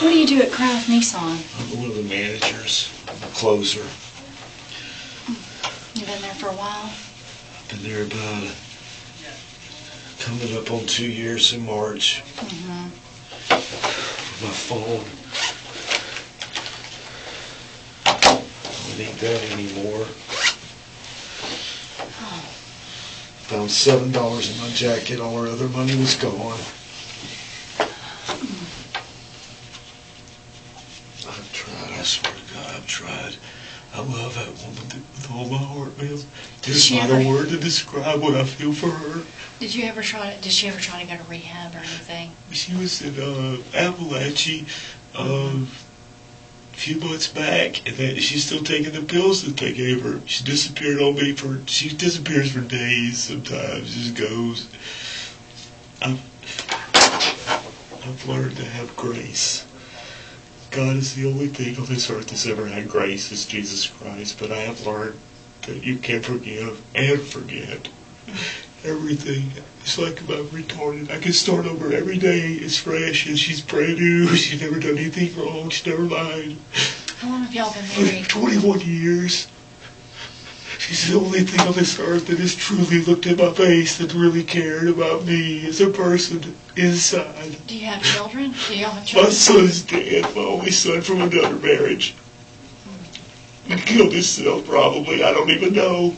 What do you do at Kraus Nissan? I'm one of the managers. I'm a closer. You've been there for a while? Been there about coming up on 2 years in March. Mm-hmm. My phone. I don't need that anymore. Oh. Found $7 in my jacket. All our other money was gone. I've tried. I swear to God, I've tried. I love that woman with all my heart, man. There's not a word to describe what I feel for her. Did she ever try to go to rehab or anything? She was in Appalachia a few months back, and then she's still taking the pills that they gave her. She disappeared on me she disappears for days sometimes, just goes. I've learned to have grace. God is the only thing on this earth that's ever had grace, is Jesus Christ, but I have learned that you can forgive and forget everything. It's like if I'm retarded. I can start over every day as fresh, and she's brand new. She's never done anything wrong. She's never lied. How long have y'all been married? 21 years. She's the only thing on this earth that has truly looked at my face, that really cared about me as a person inside. Do you have children? Do y'all have children? My son's dead, my only son from another marriage. He killed himself, probably. I don't even know.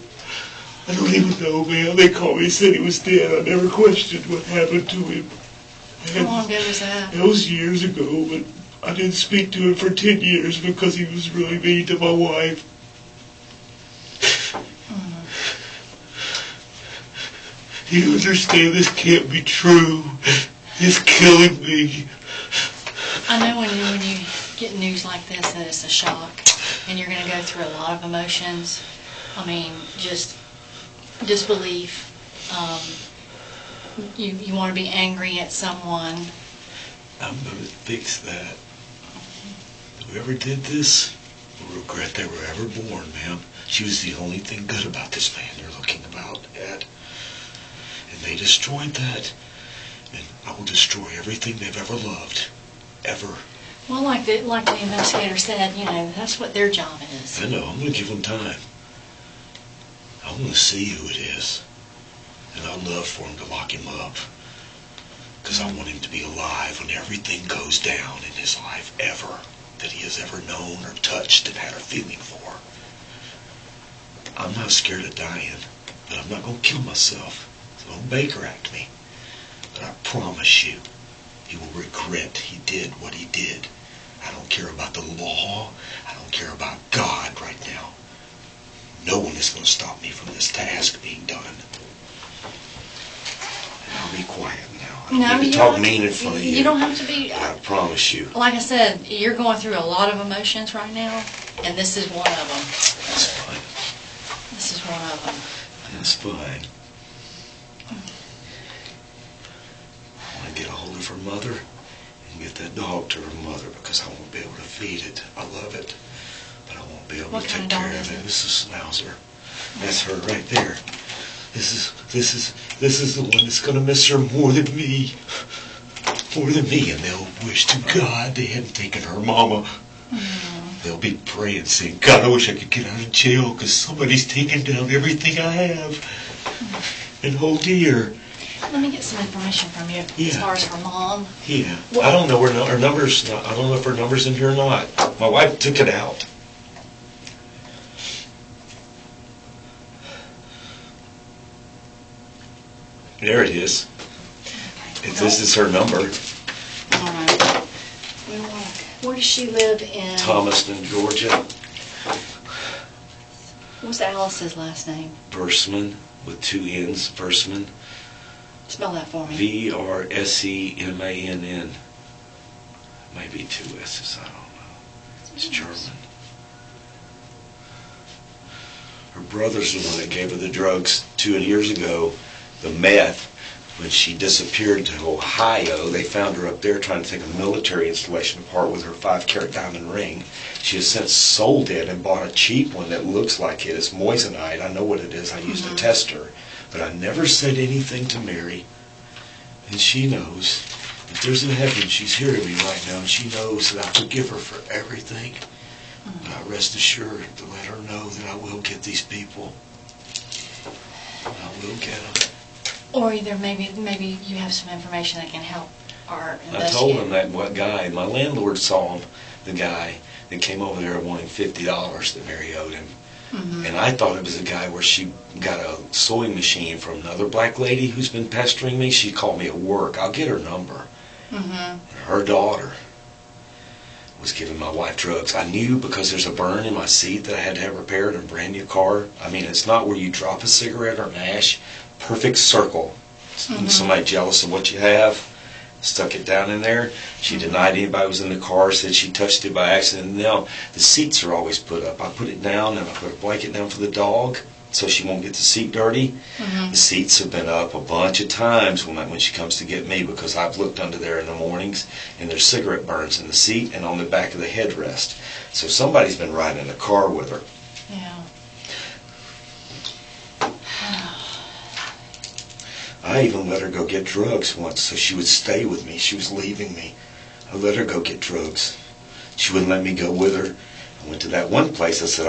I don't even know, man. They called me and said he was dead. I never questioned what happened to him. How long ago was that? That was years ago, but I didn't speak to him for 10 years because he was really mean to my wife. You understand, this can't be true. It's killing me. I know when you get news like this that it's a shock, and you're going to go through a lot of emotions. I mean, just disbelief. You want to be angry at someone. I'm going to fix that. Whoever did this will regret they were ever born, ma'am. She was the only thing good about this man you're looking about at. And they destroyed that. And I will destroy everything they've ever loved. Ever. Well, like the investigator said, that's what their job is. I know. I'm going to give them time. I want to see who it is. And I'd love for him to lock him up. Because I want him to be alive when everything goes down in his life ever that he has ever known or touched and had a feeling for. I'm not scared of dying, but I'm not going to kill myself. So don't Baker Act me. But I promise you, he will regret he did what he did. I don't care about the law. I don't care about God right now. No one is going to stop me from this task being done. And I'll be quiet now. I don't need to talk mean in front of you. You don't have to be. I promise you. Like I said, you're going through a lot of emotions right now, and this is one of them. That's fine. This is one of them. That's fine. I want to get a hold of her mother and get that dog to her mother, because I won't be able to feed it. I love it, but I won't be able to take care of it. This is Schnauzer. That's her right there. This is the one that's going to miss her more than me. More than me, and they'll wish to God they hadn't taken her mama. They'll be praying, saying, God, I wish I could get out of jail because somebody's taking down everything I have and hold dear. Let me get some information from you as far as her mom. Yeah. Well, I don't know where her number's not. I don't know if her number's in here or not. My wife took it out. There it is. Okay. This is her number. All right. Where does she live in? Thomaston, Georgia. What's Alice's last name? Versman, with 2 N's. Versman. Spell that for me. Versemann. Maybe 2 S's, I don't know. It's German. Her brother's the one that gave her the drugs 2 years ago, the meth. When she disappeared to Ohio, they found her up there trying to take a military installation apart with her 5-carat diamond ring. She has since sold it and bought a cheap one that looks like it. It's moissanite. I know what it is. I used to test her. But I never said anything to Mary. And she knows. if there's a heaven, she's hearing me right now, and she knows that I forgive her for everything. But I rest assured to let her know that I will get these people. I will get them. Or either maybe you have some information that can help our investigate. I told him that what guy, my landlord saw him, the guy that came over there wanting $50 that Mary owed him. And I thought it was a guy where she got a sewing machine from another black lady who's been pestering me. She called me at work. I'll get her number. Her daughter was giving my wife drugs. I knew because there's a burn in my seat that I had to have repaired in a brand new car. I mean, it's not where you drop a cigarette or an ash. Perfect circle. Somebody jealous of what you have stuck it down in there. She denied anybody was in the car, said she touched it by accident. Now, the seats are always put up. I put it down and I put a blanket down for the dog so she won't get the seat dirty. The seats have been up a bunch of times when she comes to get me, because I've looked under there in the mornings and there's cigarette burns in the seat and on the back of the headrest. So somebody's been riding in the car with her. Yeah. I even let her go get drugs once so she would stay with me. She was leaving me. I let her go get drugs. She wouldn't let me go with her. I went to that one place. I said,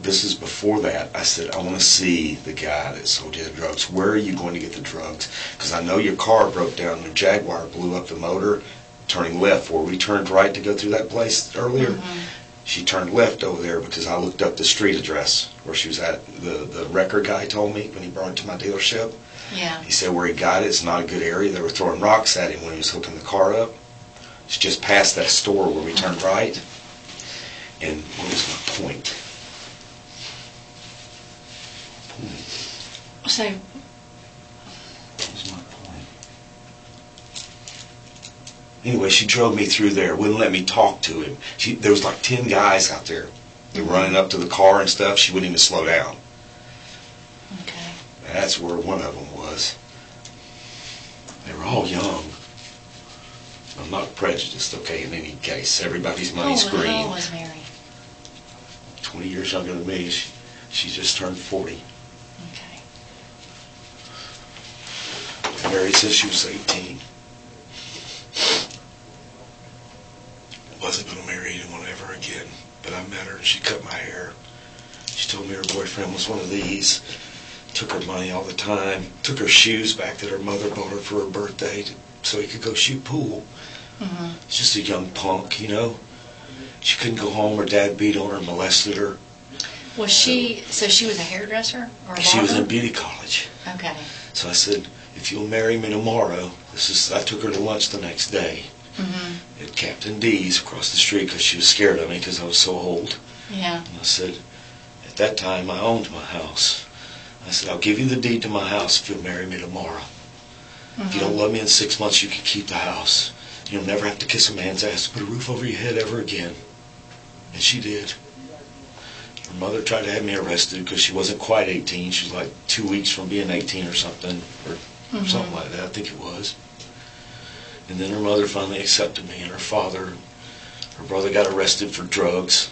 this is before that. I said, I want to see the guy that sold you the drugs. Where are you going to get the drugs? Because I know your car broke down. The Jaguar blew up the motor, turning left. Where we turned right to go through that place earlier, she turned left over there because I looked up the street address where she was at. The record guy told me when he brought it to my dealership. Yeah. He said where he got it, it's not a good area. They were throwing rocks at him when he was hooking the car up. It's just past that store where we turned right. And what was my point? So, what was my point? Anyway, she drove me through there, wouldn't let me talk to him. There was like 10 guys out there. They were running up to the car and stuff. She wouldn't even slow down. okay. That's where one of them was. They were all young. I'm not prejudiced, okay, in any case. Everybody's money's green. How old was Mary? 20 years younger than me. She just turned 40. Okay. Mary says she was 18. Wasn't going to marry anyone ever again, but I met her and she cut my hair. She told me her boyfriend was one of these. Took her money all the time. Took her shoes back that her mother bought her for her birthday so he could go shoot pool. Just a young punk, you know. She couldn't go home. Her dad beat on her, molested her. Was she, so she was a hairdresser or a She was in barber? beauty college. Okay. So I said, if you'll marry me tomorrow, I took her to lunch the next day at Captain D's across the street because she was scared of me because I was so old. Yeah. And I said, at that time I owned my house. I said, I'll give you the deed to my house if you'll marry me tomorrow. If you don't love me in 6 months, you can keep the house. You'll never have to kiss a man's ass to put a roof over your head ever again. And she did. Her mother tried to have me arrested because she wasn't quite 18. She was like 2 weeks from being 18 or something, or something like that, I think it was. And then her mother finally accepted me, and her brother got arrested for drugs.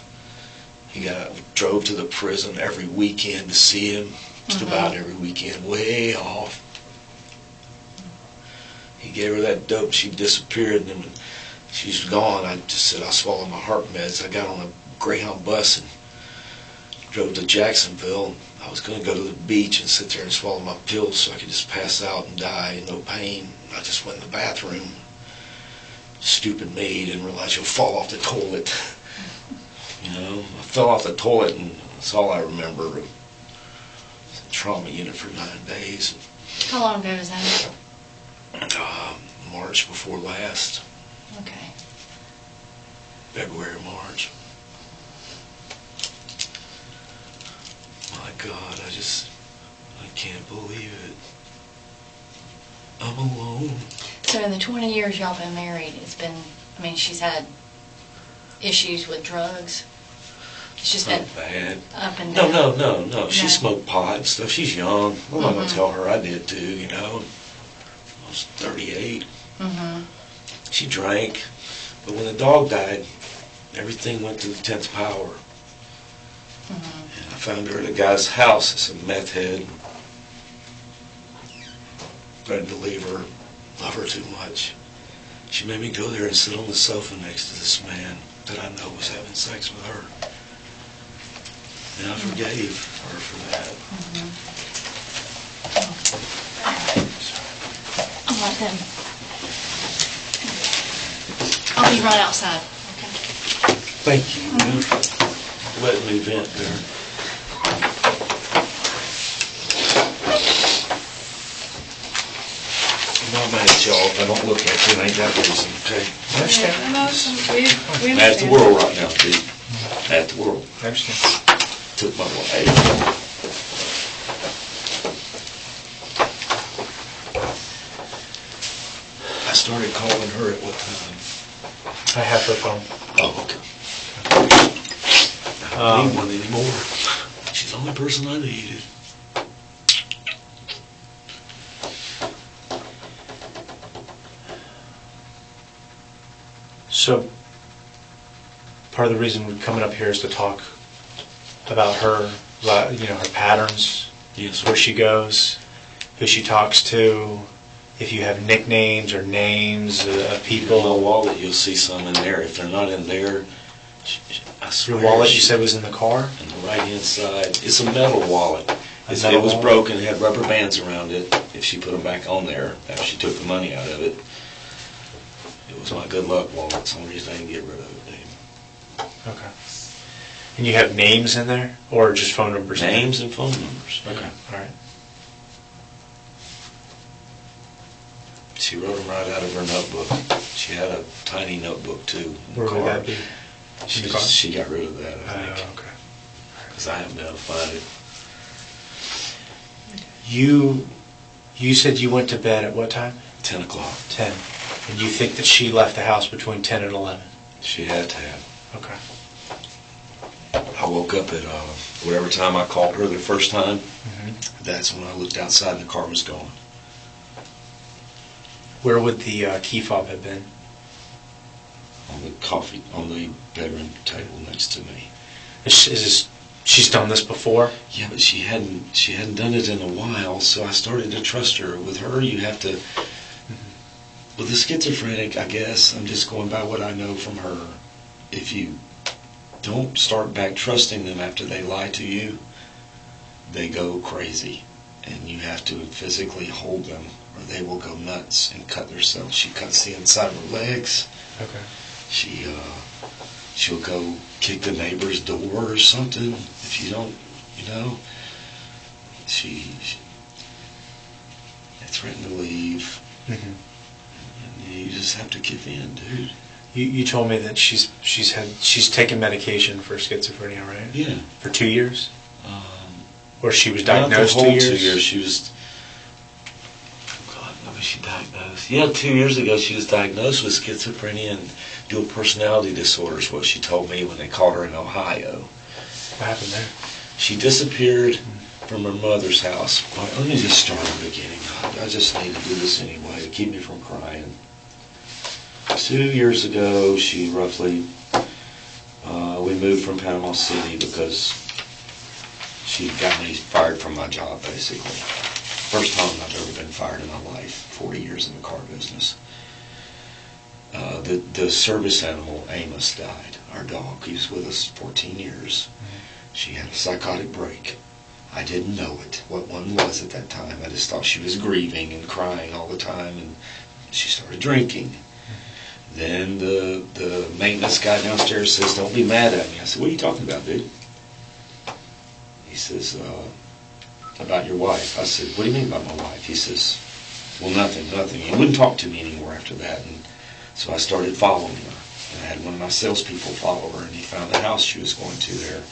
He drove to the prison every weekend to see him, just about every weekend, way off. He gave her that dope, she disappeared, and then when she's gone, I just said, I swallowed my heart meds. I got on a Greyhound bus and drove to Jacksonville. I was going to go to the beach and sit there and swallow my pills so I could just pass out and die in no pain. I just went in the bathroom. Stupid me, didn't realize you'll fall off the toilet. You know, I fell off the toilet and that's all I remember. I was in trauma unit for 9 days. How long ago was that? March before last. Okay. February, March. My God, I can't believe it. I'm alone. So in the 20 years y'all been married, she's had issues with drugs. It's just been bad. Up and down. No. She smoked pot and stuff. She's young. I'm not going to tell her I did too, you know. I was 38. She drank. But when the dog died, everything went to the 10th power. And I found her at a guy's house. It's a meth head. Threatened to leave her. Love her too much. She made me go there and sit on the sofa next to this man that I know was having sex with her. And I forgave her for that. I'll let them. I'll be right outside. Okay. Thank you, man, for letting me vent there. I'm not mad at y'all if I don't look at you. It ain't that reason, okay? I understand. We I'm at the world right now, Steve. At the world. I understand. Took my wife. I started calling her at what time? I have her phone. Oh, okay. I don't need one anymore. She's the only person I needed. So, part of the reason we're coming up here is to talk about her, her patterns, Yes, where she goes, who she talks to, if you have nicknames or names of people. In my wallet, you'll see some in there. If they're not in there, I swear. Your wallet, you said, was in the car? On the right-hand side. It's a metal wallet. It metal was wallet? broken. It had rubber bands around it. If she put them back on there, after she took the money out of it, it was my good luck wallet. It's the only reason I didn't get rid of it, Dave. Okay. And you have names in there, or just phone numbers? Names and phone numbers. Okay, all right. She wrote them right out of her notebook. She had a tiny notebook, too, in the Where car. would that be? In the car? She got rid of that, I think. Oh, okay. Because I haven't been able to find it. You said you went to bed at what time? 10 o'clock. 10. And you think that she left the house between 10 and 11? She had to have. Okay. I woke up at whatever time I called her the first time. Mm-hmm. That's when I looked outside and the car was gone. Where would the key fob have been? On the bedroom table next to me. She's done this before? Yeah, but she hadn't done it in a while, so I started to trust her. With her, you have to. With a schizophrenic, I guess, I'm just going by what I know from her. If you don't start back trusting them after they lie to you, they go crazy. And you have to physically hold them, or they will go nuts and cut themselves. She cuts the inside of her legs. Okay. She'll go kick the neighbor's door or something. If you don't, she threatened to leave. Mm-hmm. And you just have to give in, dude. You told me that she's taken medication for schizophrenia, right? Yeah. For 2 years? Or she was diagnosed not the whole 2 years? 2 years. She was. God, when was she diagnosed? Yeah, 2 years ago she was diagnosed with schizophrenia and dual personality disorder is what she told me when they caught her in Ohio. What happened there? She disappeared from her mother's house. Let me just start at the beginning. I just need to do this anyway to keep me from crying. 2 years ago, she roughly, we moved from Panama City because she got me fired from my job, basically. First time I've ever been fired in my life, 40 years in the car business. The service animal, Amos, died. Our dog, he was with us 14 years. She had a psychotic break. I didn't know it, what one was at that time. I just thought she was grieving and crying all the time, and she started drinking. Then the maintenance guy downstairs says, "Don't be mad at me." I said, "What are you talking about, dude?" He says, "About your wife." I said, "What do you mean about my wife?" He says, "Well, nothing. He wouldn't talk to me anymore after that." And so I started following her. And I had one of my salespeople follow her, and he found the house she was going to there.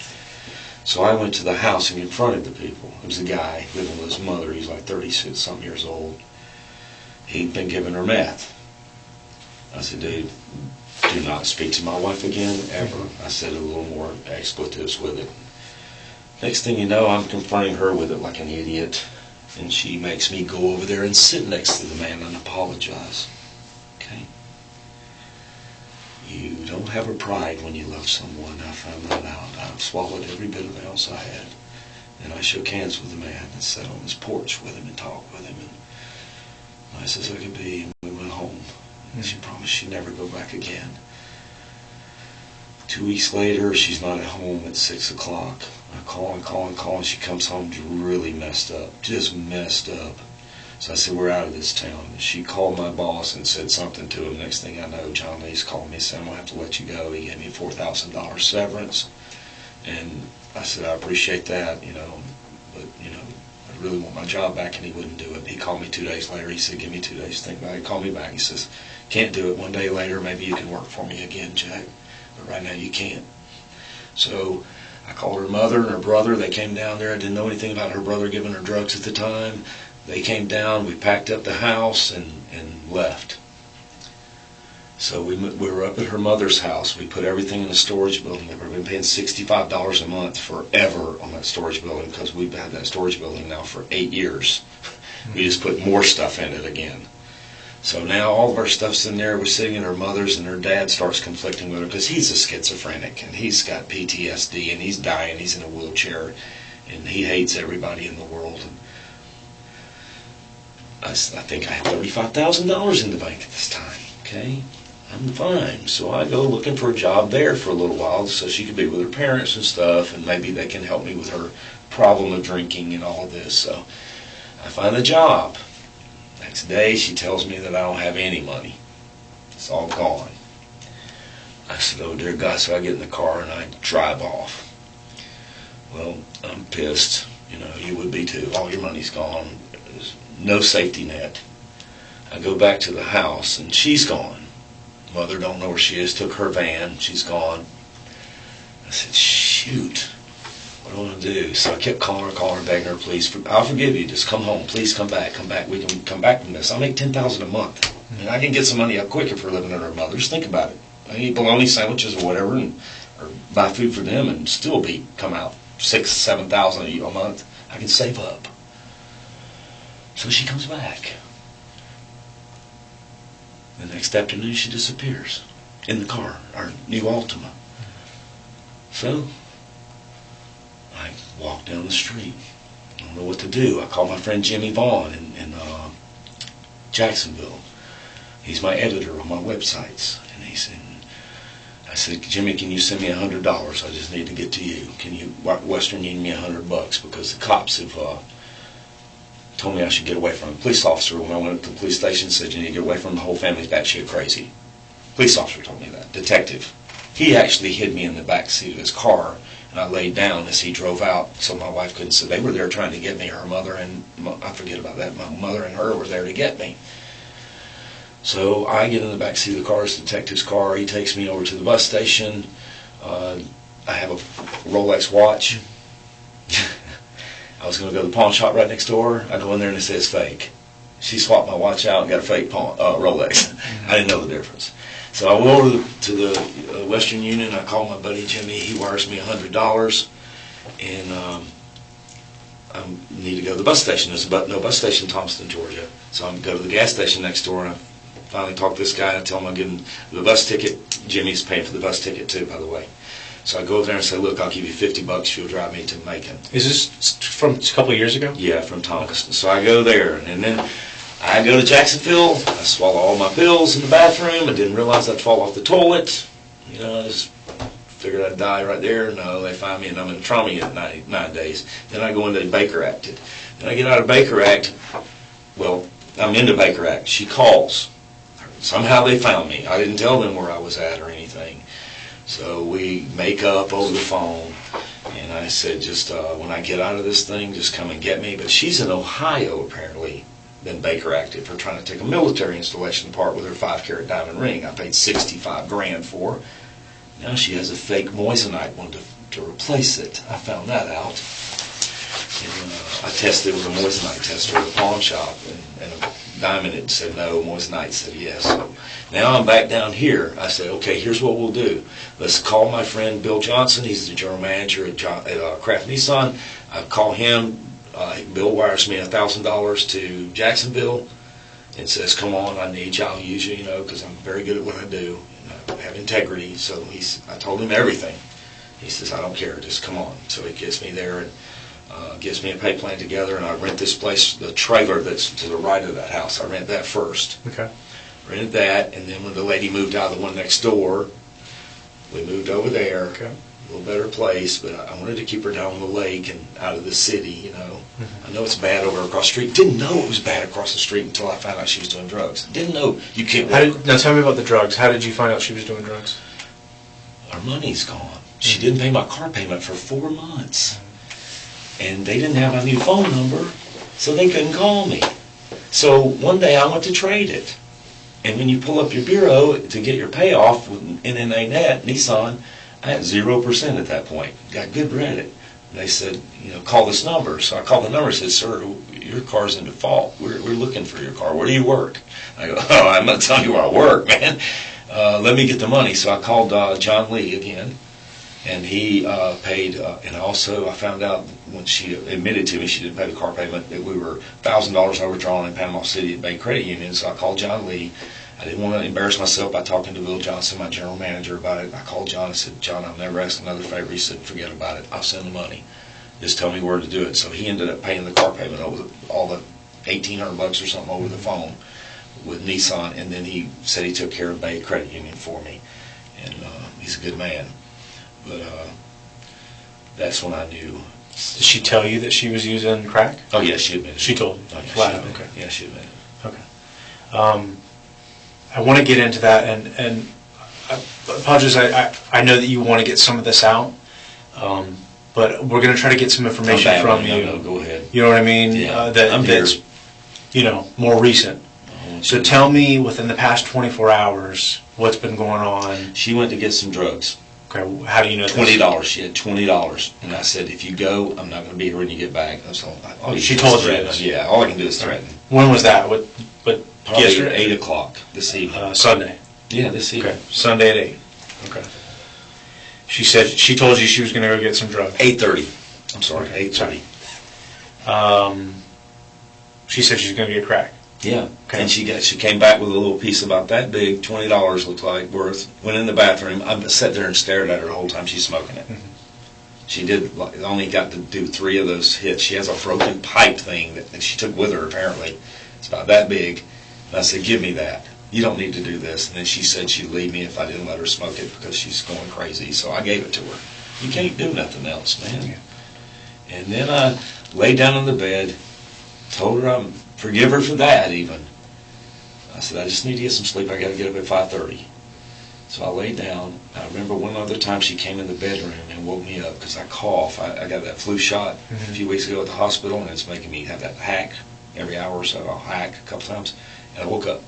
So I went to the house and confronted the people. It was a guy living with his mother. He's like 36-some years old. He'd been giving her meth. I said, "Dude, do not speak to my wife again, ever." I said a little more expletives with it. Next thing you know, I'm confronting her with it like an idiot. And she makes me go over there and sit next to the man and apologize. Okay? You don't have a pride when you love someone. I found that out. I've swallowed every bit of else I had. And I shook hands with the man and sat on his porch with him and talked with him. And nice as I could be, and we went home. She promised she'd never go back again. 2 weeks later, she's not at home at 6 o'clock. I call and she comes home really messed up, just messed up. So I said, we're out of this town. And she called my boss and said something to him. Next thing I know, John Lee's called me and said, I'm going to have to let you go. He gave me a $4,000 severance. And I said, I appreciate that, but, I really want my job back, and he wouldn't do it. He called me 2 days later. He said, give me 2 days to think about it. He called me back. He says, can't do it. 1 day later, maybe you can work for me again, Jack. But right now you can't. So I called her mother and her brother. They came down there. I didn't know anything about her brother giving her drugs at the time. They came down. We packed up the house and left. So we were up at her mother's house. We put everything in a storage building. We've been paying $65 a month forever on that storage building because we've had that storage building now for 8 years. We just put more stuff in it again. So now all of our stuff's in there. We're sitting at her mother's, and her dad starts conflicting with her because he's a schizophrenic, and he's got PTSD, and he's dying. He's in a wheelchair, and he hates everybody in the world. And I think I have $35,000 in the bank at this time, okay? I'm fine. So I go looking for a job there for a little while so she could be with her parents and stuff, and maybe they can help me with her problem of drinking and all of this. So I find a job. Next day, she tells me that I don't have any money. It's all gone. I said, oh, dear God. So I get in the car and I drive off. Well, I'm pissed. You would be too. All your money's gone. There's no safety net. I go back to the house and she's gone. Mother don't know where she is. Took her van. She's gone. I said, shoot. What do I want to do? So I kept calling her, begging her, please, I'll forgive you. Just come home. Please come back. We can come back from this. I make $10,000 a month. And I can get some money up quicker for living at her mother's. Think about it. I can eat bologna sandwiches or whatever, or buy food for them, and still come out $6,000, $7,000 a month. I can save up. So she comes back. The next afternoon, she disappears in the car, our new Altima. So I walk down the street. I don't know what to do. I call my friend Jimmy Vaughn in Jacksonville. He's my editor on my websites. And I said, Jimmy, can you send me $100? I just need to get to you. Can you Western Union me $100 because the cops have told me I should get away from him. Police officer, when I went to the police station, said you need to get away from him. The whole family's batshit crazy. Police officer told me that. Detective. He actually hid me in the back seat of his car. And I laid down as he drove out so my wife couldn't see. They were there trying to get me. Her mother and, I forget about that, my mother and her were there to get me. So I get in the back seat of the car, it's the detective's car. He takes me over to the bus station. I have a Rolex watch. I was going to go to the pawn shop right next door. I go in there and it says fake. She swapped my watch out and got a fake Rolex. I didn't know the difference. So I went over to the Western Union. I called my buddy Jimmy. He wires me $100, and I need to go to the bus station. There's no bus station in Thomaston, Georgia. So I go to the gas station next door, and I finally talk to this guy. And I tell him I'm getting the bus ticket. Jimmy's paying for the bus ticket too, by the way. So I go over there and say, look, I'll give you $50 if you'll drive me to Macon. Is this from a couple of years ago? Yeah, from Thomaston. So I go there, and then I go to Jacksonville. I swallow all my pills in the bathroom. I didn't realize I'd fall off the toilet. I just figured I'd die right there. No, they find me, and I'm in trauma unit 9 days. Then I go into Baker Act. Then I get out of Baker Act. Well, I'm into Baker Act. She calls. Somehow they found me. I didn't tell them where I was at or anything. So we make up over the phone. And I said, just when I get out of this thing, just come and get me. But she's in Ohio, apparently. Been Baker acted for trying to take a military installation apart with her 5-carat diamond ring. I paid $65,000 for. Now she has a fake moissanite one to replace it. I found that out. And I tested it with a moissanite tester at a pawn shop, and a diamond had said no, moissanite said yes. So now I'm back down here. I said, okay, here's what we'll do. Let's call my friend Bill Johnson. He's the general manager at Kraft Nissan. I call him. Bill wires me $1,000 to Jacksonville and says, come on, I need you, I'll use you, because I'm very good at what I do. I have integrity. So I told him everything. He says, I don't care, just come on. So he gets me there and gets me a pay plan together, and I rent this place, the trailer that's to the right of that house. I rent that first. Okay. rented that, and then when the lady moved out of the one next door, we moved over there. Okay. A little better place, but I wanted to keep her down on the lake and out of the city, you know. Mm-hmm. I know it's bad over across the street. Didn't know it was bad across the street until I found out she was doing drugs. Didn't know you can't walk. Now tell me about the drugs. How did you find out she was doing drugs? Our money's gone. She didn't pay my car payment for 4 months. And they didn't have my new phone number, so they couldn't call me. So one day I went to trade it. And when you pull up your bureau to get your payoff with NNA Net, Nissan, I had 0% at that point. Got good credit. And they said, you know, call this number. So I called the number and said, sir, your car's in default. We're looking for your car. Where do you work? I go, oh, I'm not telling you where I work, man. Let me get the money. So I called John Lee again. And he paid, and also I found out when she admitted to me she didn't pay the car payment that we were $1,000 overdrawn in Panama City at Bank Credit Union. So I called John Lee. I didn't want to embarrass myself by talking to Will Johnson, my general manager, about it. I called John and said, John, I'll never ask another favor. He said, forget about it. I'll send the money. Just tell me where to do it. So he ended up paying the car payment over all the $1,800 or something over the phone with Nissan. And then he said he took care of Bank Credit Union for me. And he's a good man. But that's when I knew. Did she tell you that she was using crack? Oh, yeah, she admitted. She told you? Oh, yeah, flat she out, admitted. okay. Yeah, she admitted. Okay. I want to get into that, and I apologize. I know that you want to get some of this out, but we're going to try to get some information from you. No, go ahead. You know what I mean? Yeah, that's more recent. So tell me, within the past 24 hours, what's been going on? She went to get some drugs. Okay, how do you know $20. She had $20, and I said, if you go, I'm not going to be here when you get back. That's all. She told you this? Yeah, all I can do is threaten. When was that? What? Probably yesterday? 8 o'clock this evening. Sunday. Yeah, this evening. Okay, Sunday at 8. Okay. She said she told you she was going to go get some drugs. 8:30. I'm sorry, 8:30. She said she's going to get crack. Yeah, okay. And she came back with a little piece about that big, $20 looked like worth. Went in the bathroom. I sat there and stared at her the whole time she's smoking it. Mm-hmm. She only got to do 3 of those hits. She has a broken pipe thing that she took with her apparently. It's about that big. And I said, give me that. You don't need to do this. And then she said she'd leave me if I didn't let her smoke it because she's going crazy. So I gave it to her. You can't do nothing else, man. Yeah. And then I laid down on the bed, told her I'm forgive her for that even. I said, I just need to get some sleep. I got to get up at 5:30. So I laid down. I remember one other time she came in the bedroom and woke me up because I cough. I got that flu shot a few weeks ago at the hospital, and it's making me have that hack every hour or so. I'll hack a couple times. And I woke up.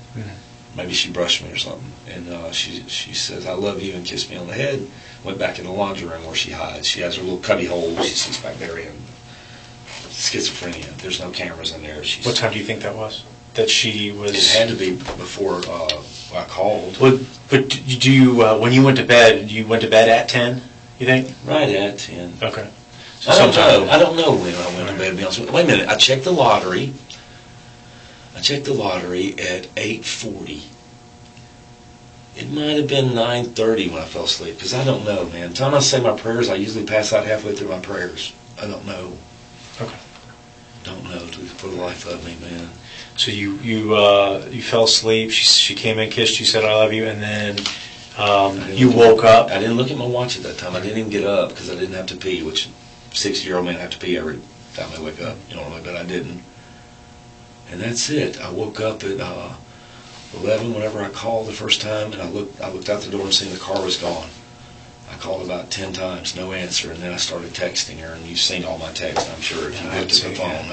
Maybe she brushed me or something. And she says, I love you, and kissed me on the head. Went back in the laundry room where she hides. She has her little cubby hole she sits back there in. Schizophrenia. There's no cameras in there. What time do you think that was? That she was... It had to be before I called. But do you, when you went to bed, you went to bed at 10, you think? Right at 10. Okay. So I don't know when I went to bed, to be honest with you. Wait a minute. I checked the lottery. At 8:40. It might have been 9:30 when I fell asleep, because I don't know, man. Time I say my prayers, I usually pass out halfway through my prayers. I don't know. Okay. Don't know for the life of me, man. So you fell asleep. She came in, kissed you, said I love you, and then you woke up. I didn't look at my watch at that time. I didn't even get up because I didn't have to pee, which 60-year-old men have to pee every time they wake up. Normally, but I didn't. And that's it. I woke up at 11 whenever I called the first time, and I looked out the door and seen the car was gone. I called about 10 times, no answer, and then I started texting her, and you've seen all my texts, I'm sure, if you looked at the phone.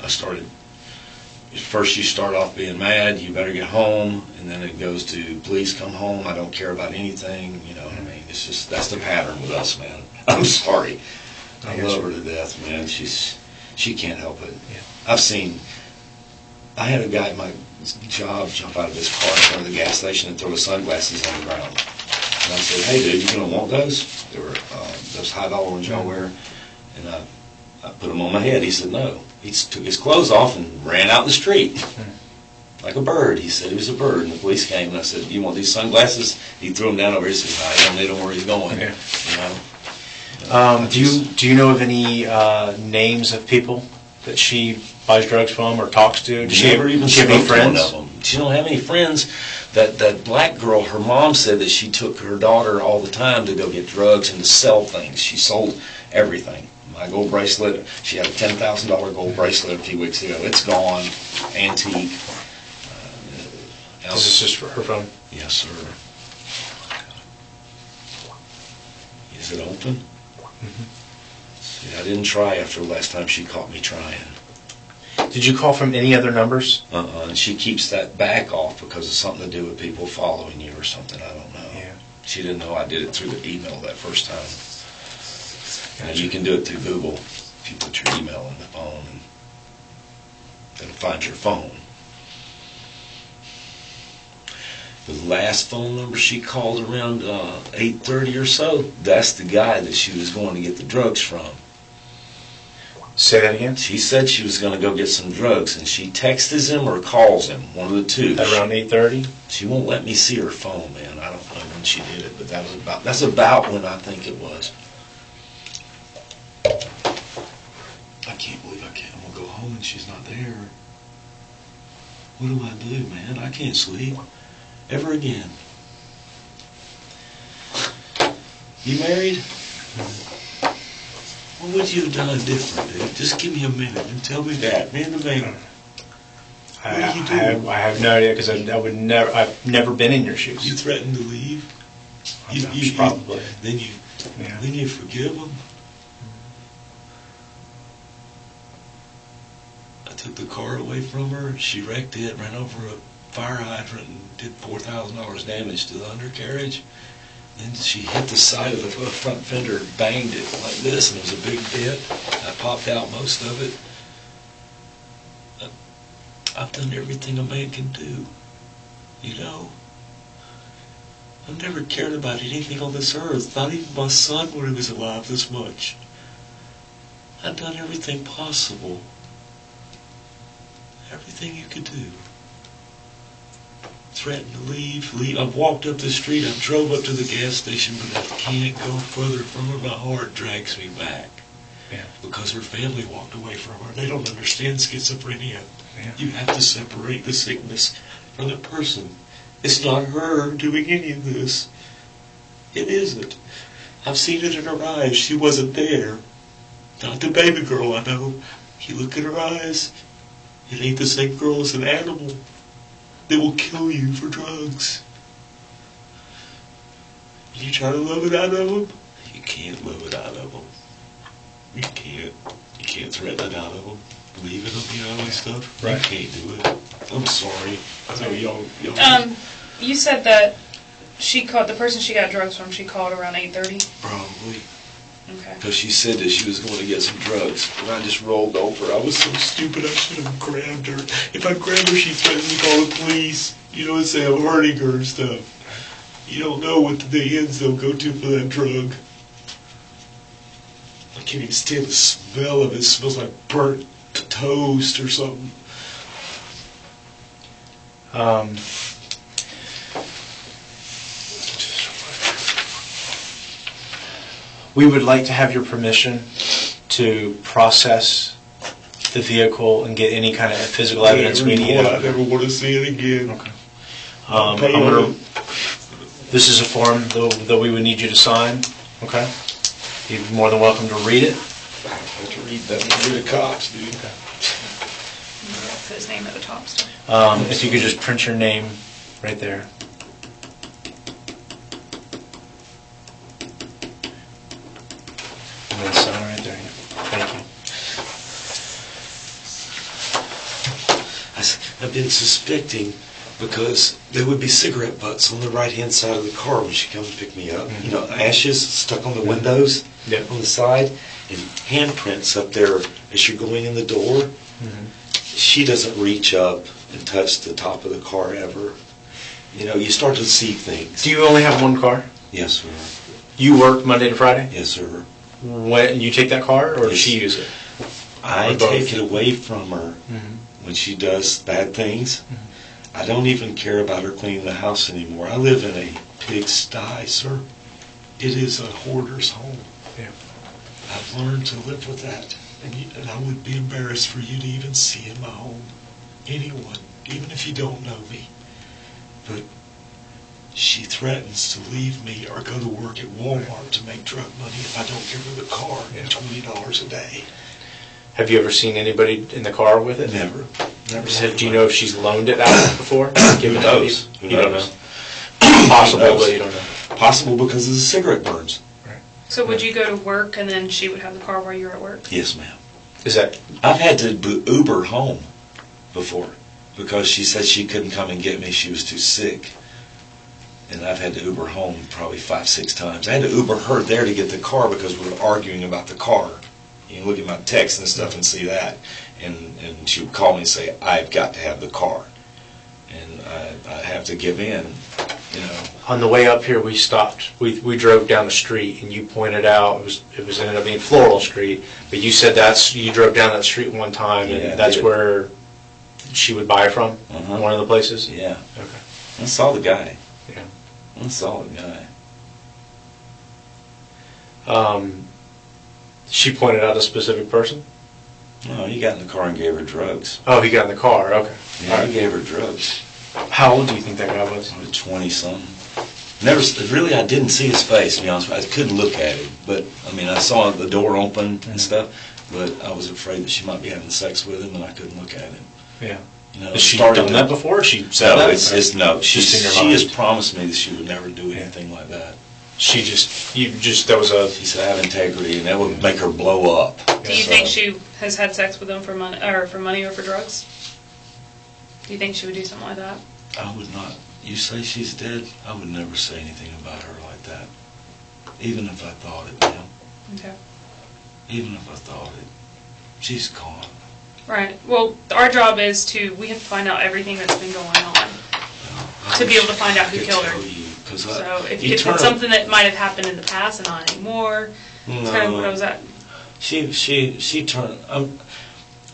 I started, first you start off being mad, you better get home, and then it goes to, please come home, I don't care about anything, you know what I mean? It's just, that's the pattern with us, man. I'm sorry. I love her to death, man. She can't help it. Yeah. I had a guy at my job jump out of his car in front of the gas station and throw his sunglasses on the ground. And I said, hey, dude, you going to want those? They were those high-dollar ones y'all wear. And I put them on my head. He said, no. He took his clothes off and ran out in the street like a bird. He said he was a bird. And the police came, and I said, you want these sunglasses? He threw them down over. He said, no, you don't need them where he's going. Okay. You know? Do you know of any names of people that she buys drugs from or talks to? Does she have any friends? One of them. She don't have any friends. That black girl, her mom said that she took her daughter all the time to go get drugs and to sell things. She sold everything. My gold bracelet, she had a $10,000 gold bracelet a few weeks ago. It's gone, antique. This is just for her phone? Yes, sir. Is it open? See, I didn't try after the last time she caught me trying. Did you call from any other numbers? And she keeps that back off because of something to do with people following you or something. I don't know. Yeah. She didn't know I did it through the email that first time. Now, you can do it through Google. If you put your email in the phone, and it'll find your phone. The last phone number she called around 8:30 or so, that's the guy that she was going to get the drugs from. Say that again? She said she was going to go get some drugs, and she texts him or calls him, one of the two. Around 8:30? She won't let me see her phone, man. I don't know when she did it, but that's about when I think it was. I can't believe I'm going to go home and she's not there. What do I do, man? I can't sleep ever again. You married? What would you have done different, dude? Just give me a minute and tell me that, man to man. What do you do? I have no idea because I've never been in your shoes. You threatened to leave? Probably. Then you forgive them? I took the car away from her. She wrecked it, ran over a fire hydrant, and did $4,000 damage to the undercarriage. Then she hit the side of the front fender and banged it like this, and it was a big dent. I popped out most of it. I've done everything a man can do, you know. I've never cared about anything on this earth, not even my son when he was alive this much. I've done everything possible. Everything you could do. Threatened to leave. I've walked up the street, I drove up to the gas station, but I can't go further from her. My heart drags me back. Yeah. Because her family walked away from her. They don't understand schizophrenia. Yeah. You have to separate the sickness from the person. It's not her doing any of this. It isn't. I've seen it in her eyes. She wasn't there. Not the baby girl, I know. You look at her eyes. It ain't the same girl as an animal. They will kill you for drugs. You try to love it out of them, you can't love it out of them. You can't. You can't threaten it out of them. Leaving them, you know, and stuff. Right. You can't do it. I'm sorry. I know y'all. You said that the person she got drugs from, she called around 8:30? Probably. Okay. Because she said that she was going to get some drugs. And I just rolled over. I was so stupid, I should have grabbed her. If I grabbed her, she threatened to call the police. You know, and say I'm hurting her and stuff. You don't know what the ends they'll go to for that drug. I can't even stand the smell of it. It smells like burnt toast or something. We would like to have your permission to process the vehicle and get any kind of physical evidence we need. I never want to see it again. Okay. This is a form that we would need you to sign. Okay. You're more than welcome to read it. I have to read that. Read the cops, dude. Okay. Put his name at the top still. If you could just print your name right there. And then sign right there. Thank you. I've been suspecting because there would be cigarette butts on the right-hand side of the car when she comes to pick me up. Mm-hmm. You know, ashes stuck on the windows on the side, and handprints up there as you're going in the door. Mm-hmm. She doesn't reach up and touch the top of the car ever. You know, you start to see things. Do you only have one car? Yes, sir. You work Monday to Friday? Yes, sir. When you take that car, or does she use it? I take it away from her when she does bad things. I don't even care about her cleaning the house anymore. I live in a pigsty, sir. It is a hoarder's home. Yeah. I've learned to live with that. And I would be embarrassed for you to even see in my home. Anyone. even if you don't know me. But she threatens to leave me or go to work at Walmart to make drug money if I don't give her the car and $20 a day. Have you ever seen anybody in the car with it? Never. Do you know if she's loaned it out before? Who knows? You don't know. Possible, but you don't know. Possible because of the cigarette burns. Right. So would you go to work and then she would have the car while you were at work? Yes, ma'am. Is that? I've had to Uber home before because she said she couldn't come and get me. She was too sick. And I've had to Uber home probably 5-6 times. I had to Uber her there to get the car because we were arguing about the car. You can look at my texts and stuff and see that. And she would call me and say, I've got to have the car. And I have to give in, you know. On the way up here, we stopped. We drove down the street, and you pointed out it was ended up being Floral Street. But you said you drove down that street one time, and Yeah, that's where she would buy from. One of the places. Yeah. Okay. I saw the guy. Yeah. I saw the guy. She pointed out a specific person. No, he got in the car and gave her drugs. Oh, he got in the car. Okay. Yeah, he gave her drugs. How old do you think that guy was? 20-something. Never, really, I didn't see his face, to be honest with you. I couldn't look at him. But, I mean, I saw the door open and stuff, but I was afraid that she might be having sex with him, and I couldn't look at him. Yeah. You know, Has she done that before? She said no, that? No, she Just in your has mind? promised me that she would never do anything like that. That was a... She said I have integrity, and that would make her blow up. Do you think she has had sex with him for money or for drugs? Do you think she would do something like that? I would not. You say she's dead, I would never say anything about her like that. Even if I thought it, ma'am. Okay. Even if I thought it. She's gone. Right. Well, our job is we have to find out everything that's been going on to be able to find out who killed her. So if it's something that might have happened in the past and not anymore, that's kind of what I was at. She turned.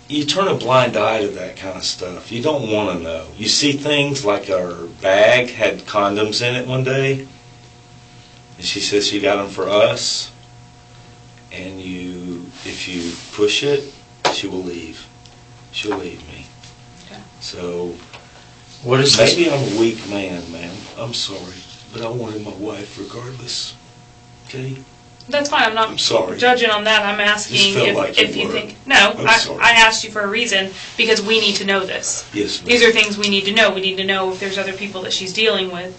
You turn a blind eye to that kind of stuff. You don't want to know. You see things like her bag had condoms in it one day, and she says she got them for us. And if you push it, she will leave. She'll leave me. Okay. So maybe I'm a weak man, ma'am. I'm sorry, but I wanted my wife regardless. Okay. That's fine. I'm sorry. Judging on that. I'm asking if you think. No, I asked you for a reason because we need to know this. Yes, ma'am. These are things we need to know. We need to know if there's other people that she's dealing with.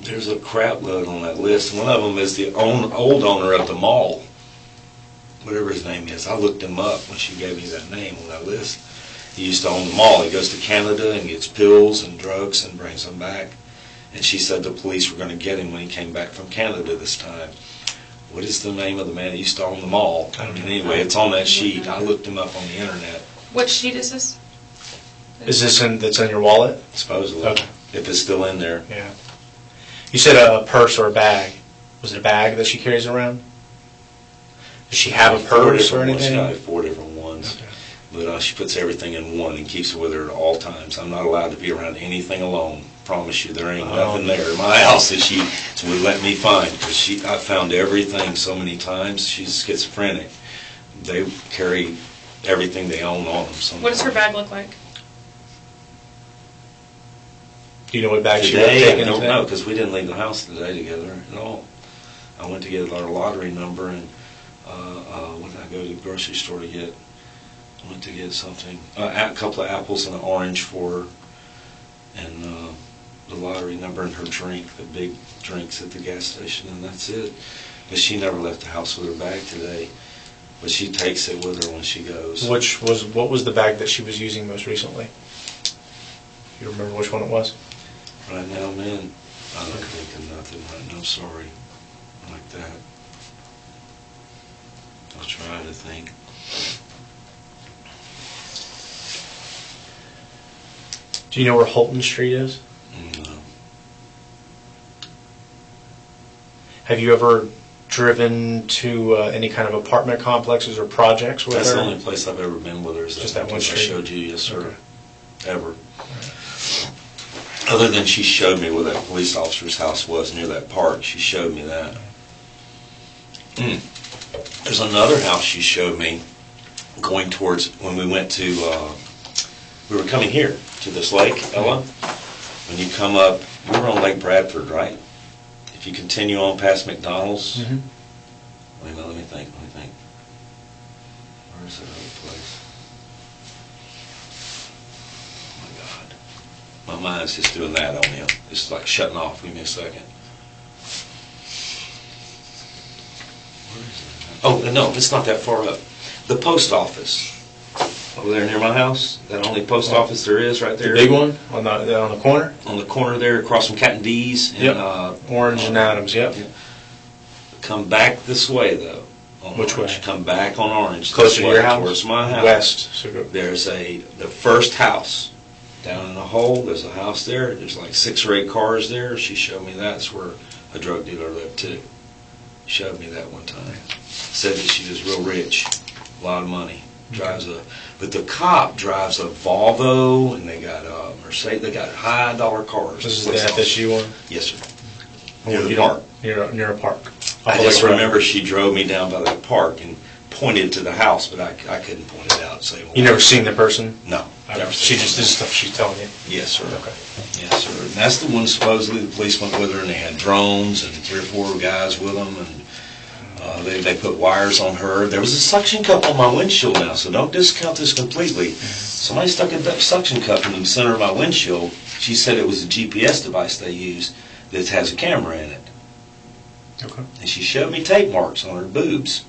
There's a crap load on that list. One of them is the old owner of the mall, whatever his name is. I looked him up when she gave me that name on that list. He used to own the mall. He goes to Canada and gets pills and drugs and brings them back. And she said the police were going to get him when he came back from Canada this time. What is the name of the man that used to own the mall? I mean, anyway, it's on that sheet. I looked him up on the internet. What sheet is this? Is this that's in your wallet? Supposedly. Okay. If it's still in there. Yeah. You said a purse or a bag. Was it a bag that she carries around? Does she have a purse or anything? She got 4 different ones. Okay. But she puts everything in one and keeps it with her at all times. I'm not allowed to be around anything alone. Promise you, there ain't nothing there in my house that she would let me find. Because I found everything so many times. She's schizophrenic. They carry everything they own on them. Sometimes. What does her bag look like? Do you know what bag she would have taken? I don't know, because we didn't leave the house today together at all. I went to get our lottery number, and what did I go to the grocery store to get? I went to get something, a couple of apples and an orange for her, and the lottery number and her drink, the big drinks at the gas station, and that's it. But she never left the house with her bag today, but she takes it with her when she goes. What was the bag that she was using most recently? You remember which one it was? Right now, man, I don't think of nothing right now. I'm sorry. Like that. I'll try to think. Do you know where Holton Street is? No. Have you ever driven to any kind of apartment complexes or projects with her? That's the only place I've ever been with her. Is just that one place I street? showed you, yes, sir. Okay. Ever. Other than she showed me where that police officer's house was near that park. She showed me that. There's another house she showed me going towards when we went to, we were coming here to this lake, Ella, when you come up, we're on Lake Bradford, right? If you continue on past McDonald's, Mm-hmm. wait a minute, let me think. Where is that other place? Oh my God. My mind's just doing that on me. It's like shutting off. Give me a second. Where is it? Oh, no, it's not that far up. The post office. Over there near my house. That only post office there is right there. The big one on the corner? On the corner there across from Captain D's. And, Yep. Orange and Adams, yep. Yeah. Come back this way, though. Which Orange. way? Come back on Orange. Closer to your house? Towards my house. West. So go. There's the first house down in the hole. There's a house there. There's like 6 or 8 cars there. She showed me that's where a drug dealer lived too. Showed me that one time. Said that she was real rich, a lot of money. But the cop drives a Volvo, and they got a Mercedes. They got high dollar cars. This is the FSU one? Yes, sir. Near the park. Near a park. I just remember she drove me down by that park and pointed to the house, but I couldn't point it out. So you never seen the person? No. Never She seen just her. this stuff she's telling you. Yes, sir. Okay. Yes, sir. And that's the one supposedly the police went with her, and they had drones and 3 or 4 guys with them, and they put wires on her. There was a suction cup on my windshield now, so don't discount this completely. Somebody stuck a suction cup in the center of my windshield. She said it was a GPS device they used that has a camera in it. Okay. And she showed me tape marks on her boobs.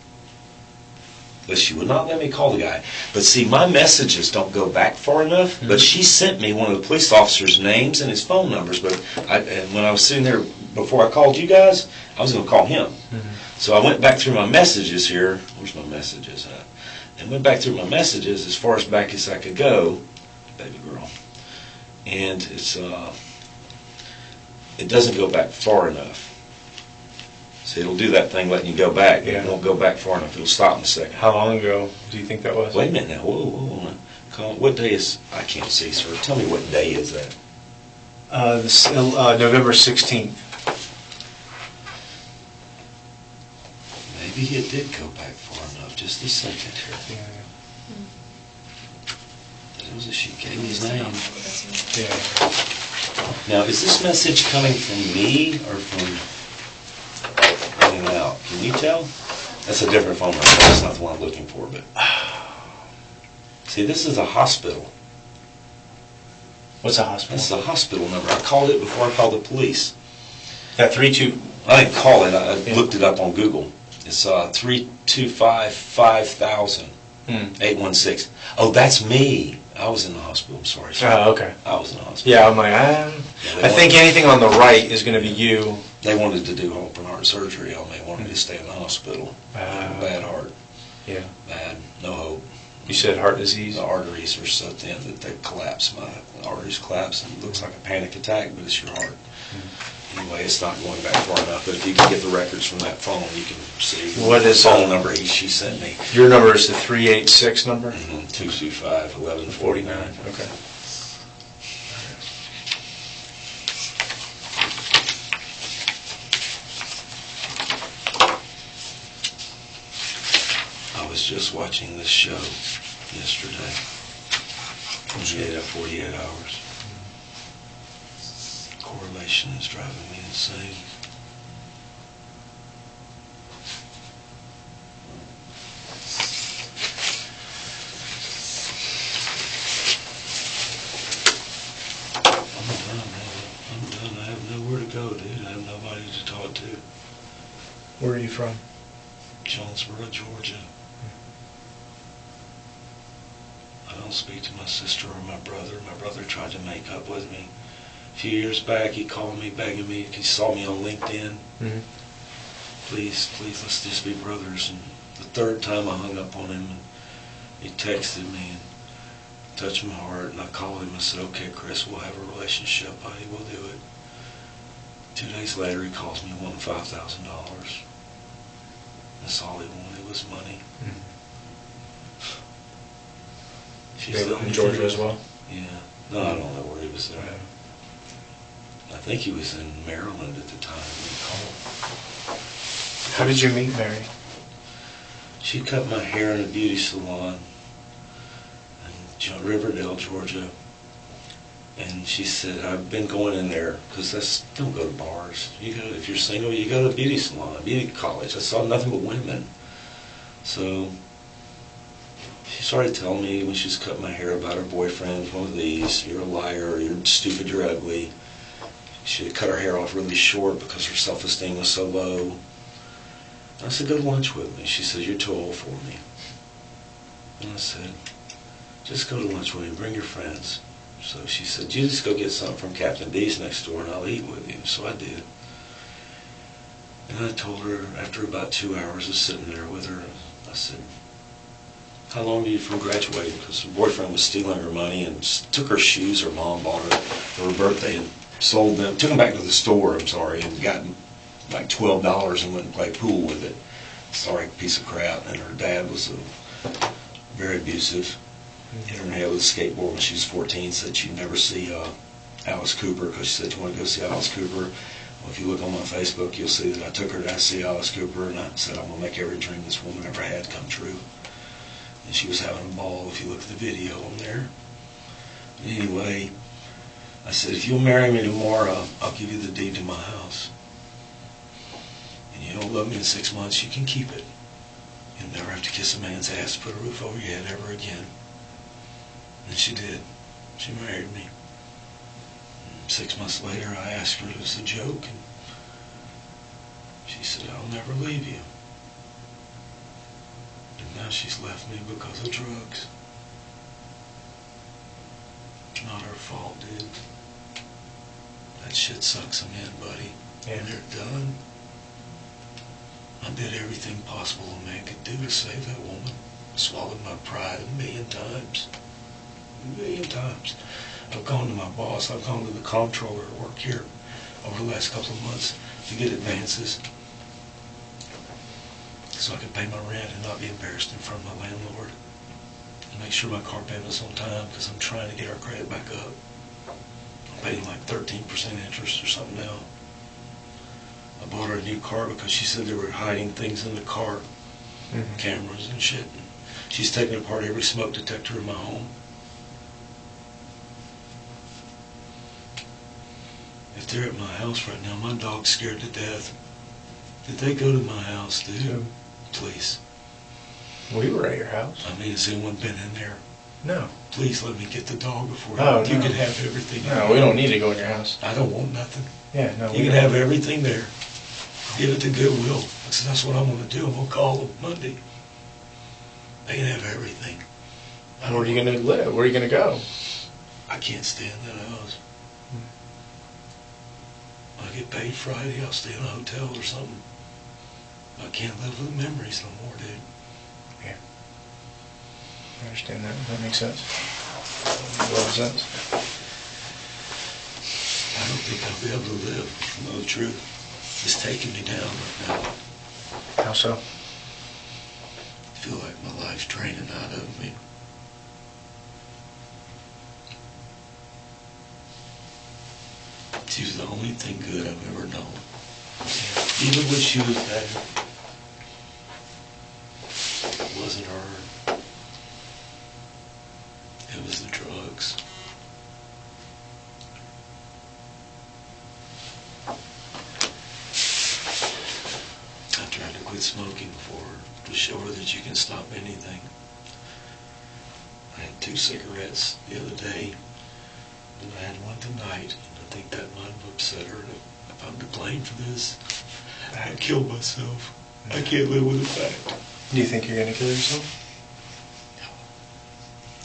But she would not let me call the guy. But see, my messages don't go back far enough. Mm-hmm. But she sent me one of the police officers' names and his phone numbers. And when I was sitting there before I called you guys, I was going to call him. Mm-hmm. So I went back through my messages here. Where's my messages at? And went back through my messages as far as back as I could go, baby girl. And it doesn't go back far enough. So it'll do that thing letting you go back. Yeah. It won't go back far enough. It'll stop in a second. How long ago do you think that was? Wait a minute now. Whoa. What day is... I can't see, sir. Tell me what day is that. November 16th. Maybe it did go back far enough. Just a second here. Yeah. That was she gave me his name. Yeah. Now, is this message coming from me or from... out? Can you tell? That's a different phone number. That's not the one I'm looking for, but... See, this is a hospital. What's a hospital? This is a hospital number. I called it before I called the police. That 32... I didn't call it. I looked it up on Google. It's 325-5000. 816. Oh, that's me. I was in the hospital. I'm sorry. Oh, okay. I was in the hospital. Yeah, I'm like, I think anything on the right is going to be you. They wanted to do open heart surgery on me. They wanted me to stay in the hospital. Bad heart. Yeah. Bad. No hope. You said heart disease? The arteries are so thin that they collapse. My arteries collapse, and it looks like a panic attack, but it's your heart. Anyway, it's not going back far enough. But if you can get the records from that phone, you can see what is the phone number she sent me. Your number is the 386 number? 225-1149. Okay. I was just watching this show yesterday. 48 hours. Correlation is driving me insane. I'm done. I have nowhere to go, dude. I have nobody to talk to. Where are you from? Jonesboro, Georgia. I don't speak to my sister or my brother. My brother tried to make up with me. A few years back, he called me, begging me. He saw me on LinkedIn. Mm-hmm. Please, let's just be brothers. And the 3rd time I hung up on him, and he texted me and touched my heart. And I called him and said, okay, Chris, we'll have a relationship, buddy. We'll do it. 2 days later, he calls me wanting $5,000. That's all he wanted was money. Mm-hmm. They live in Georgia as well? Yeah. No, I don't know where he was there. Right. I think he was in Maryland at the time when he called. How did you meet Mary? She cut my hair in a beauty salon in Riverdale, Georgia. And she said, I've been going in there, because don't go to bars. You go, if you're single, you go to a beauty salon, beauty college. I saw nothing but women. So she started telling me when she was cutting my hair about her boyfriend, one of these, you're a liar, you're stupid, you're ugly. She had cut her hair off really short because her self-esteem was so low. I said, go to lunch with me. She said, you're too old for me. And I said, just go to lunch with me, bring your friends. So she said, you just go get something from Captain B's next door and I'll eat with you. So I did. And I told her, after about 2 hours of sitting there with her, I said, how long are you from graduating? Because her boyfriend was stealing her money and took her shoes her mom bought her for her birthday and sold them, took them back to the store, I'm sorry, and got like $12 and went and played pool with it. Sorry, piece of crap. And her dad was very abusive. Hit her in the head with a skateboard when she was 14, said she'd never see Alice Cooper because she said, you want to go see Alice Cooper? Well, if you look on my Facebook, you'll see that I took her to see Alice Cooper and I said, I'm going to make every dream this woman ever had come true. And she was having a ball if you look at the video on there. Anyway, I said, if you'll marry me tomorrow, I'll give you the deed to my house. And you don't love me in 6 months, you can keep it. You'll never have to kiss a man's ass to put a roof over your head ever again. And she did. She married me. And 6 months later, I asked her if it was a joke, and she said, I'll never leave you. And now she's left me because of drugs. Not her fault, dude. That shit sucks them in, buddy. Yeah. When they're done, I did everything possible a man could do to save that woman. Swallowed my pride a million times. A million times. I've gone to my boss, I've gone to the comptroller at work here over the last couple of months to get advances so I could pay my rent and not be embarrassed in front of my landlord. And make sure my car payment's on time because I'm trying to get our credit back up. I'm paying like 13% interest or something now. I bought her a new car because she said they were hiding things in the car, cameras and shit. And she's taking apart every smoke detector in my home. If they're at my house right now, my dog's scared to death. Did they go to my house, dude? Yeah. Please. We were at your house. I mean, has anyone been in there? No. Please let me get the dog before you no. can have everything. No, we don't need to go in your house. I don't want nothing. Yeah, no. You can have everything there. Give it to Goodwill. I said, that's what I'm going to do. I'm going to call them Monday. They can have everything. Where are you going to live? Where are you going to go? I can't stay in that house. I get paid Friday, I'll stay in a hotel or something. I can't live with memories no more, dude. Yeah. I understand that. That makes sense. A lot of sense. I don't think I'll be able to live, to know the truth. It's taking me down right now. How so? I feel like my life's draining out of me. She was the only thing good I've ever known. Even when she was bad, it wasn't her. It was the drugs. I tried to quit smoking for her, to show her that you can stop anything. I had 2 cigarettes the other day, and I had one tonight. I think that might have upset her. If I'm to blame for this, I killed myself. I can't live with the fact. Do you think you're going to kill yourself? No.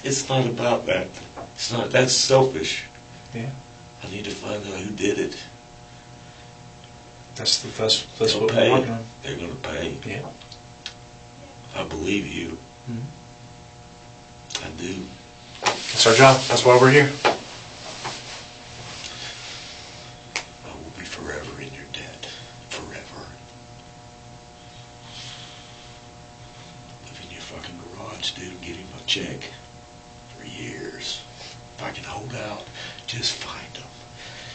It's not about that. It's not. That's selfish. Yeah. I need to find out who did it. That's They'll what pay. we're working on. They're going to pay. Yeah. I believe you. Mm-hmm. I do. That's our job. That's why we're here. I will be forever in your debt. Forever. Live in your fucking garage, dude, give him a check for years. If I can hold out, just find them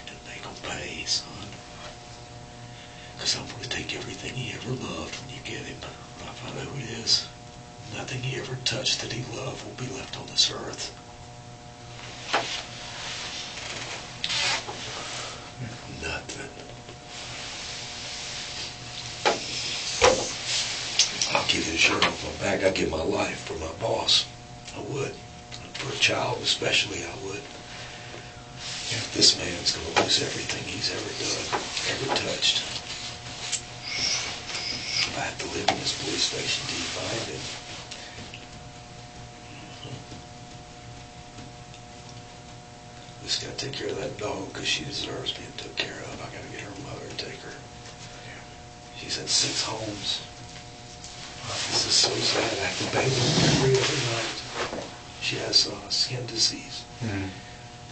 and make them pay, son. Because I'm going to take everything he ever loved when you get him. When I find out who it is, nothing he ever touched that he loved will be left on this earth. nothing. I'll give you a shirt off my back. I'd give my life for my boss. I would. For a child especially, I would. This man's going to lose everything he's ever done, ever touched. If I have to live in this police station, do you find him? Just got to take care of that dog because she deserves being took care of. I got to get her mother and take her. She's had 6 homes. This is so sad. I have to bathe her every other night. She has skin disease. And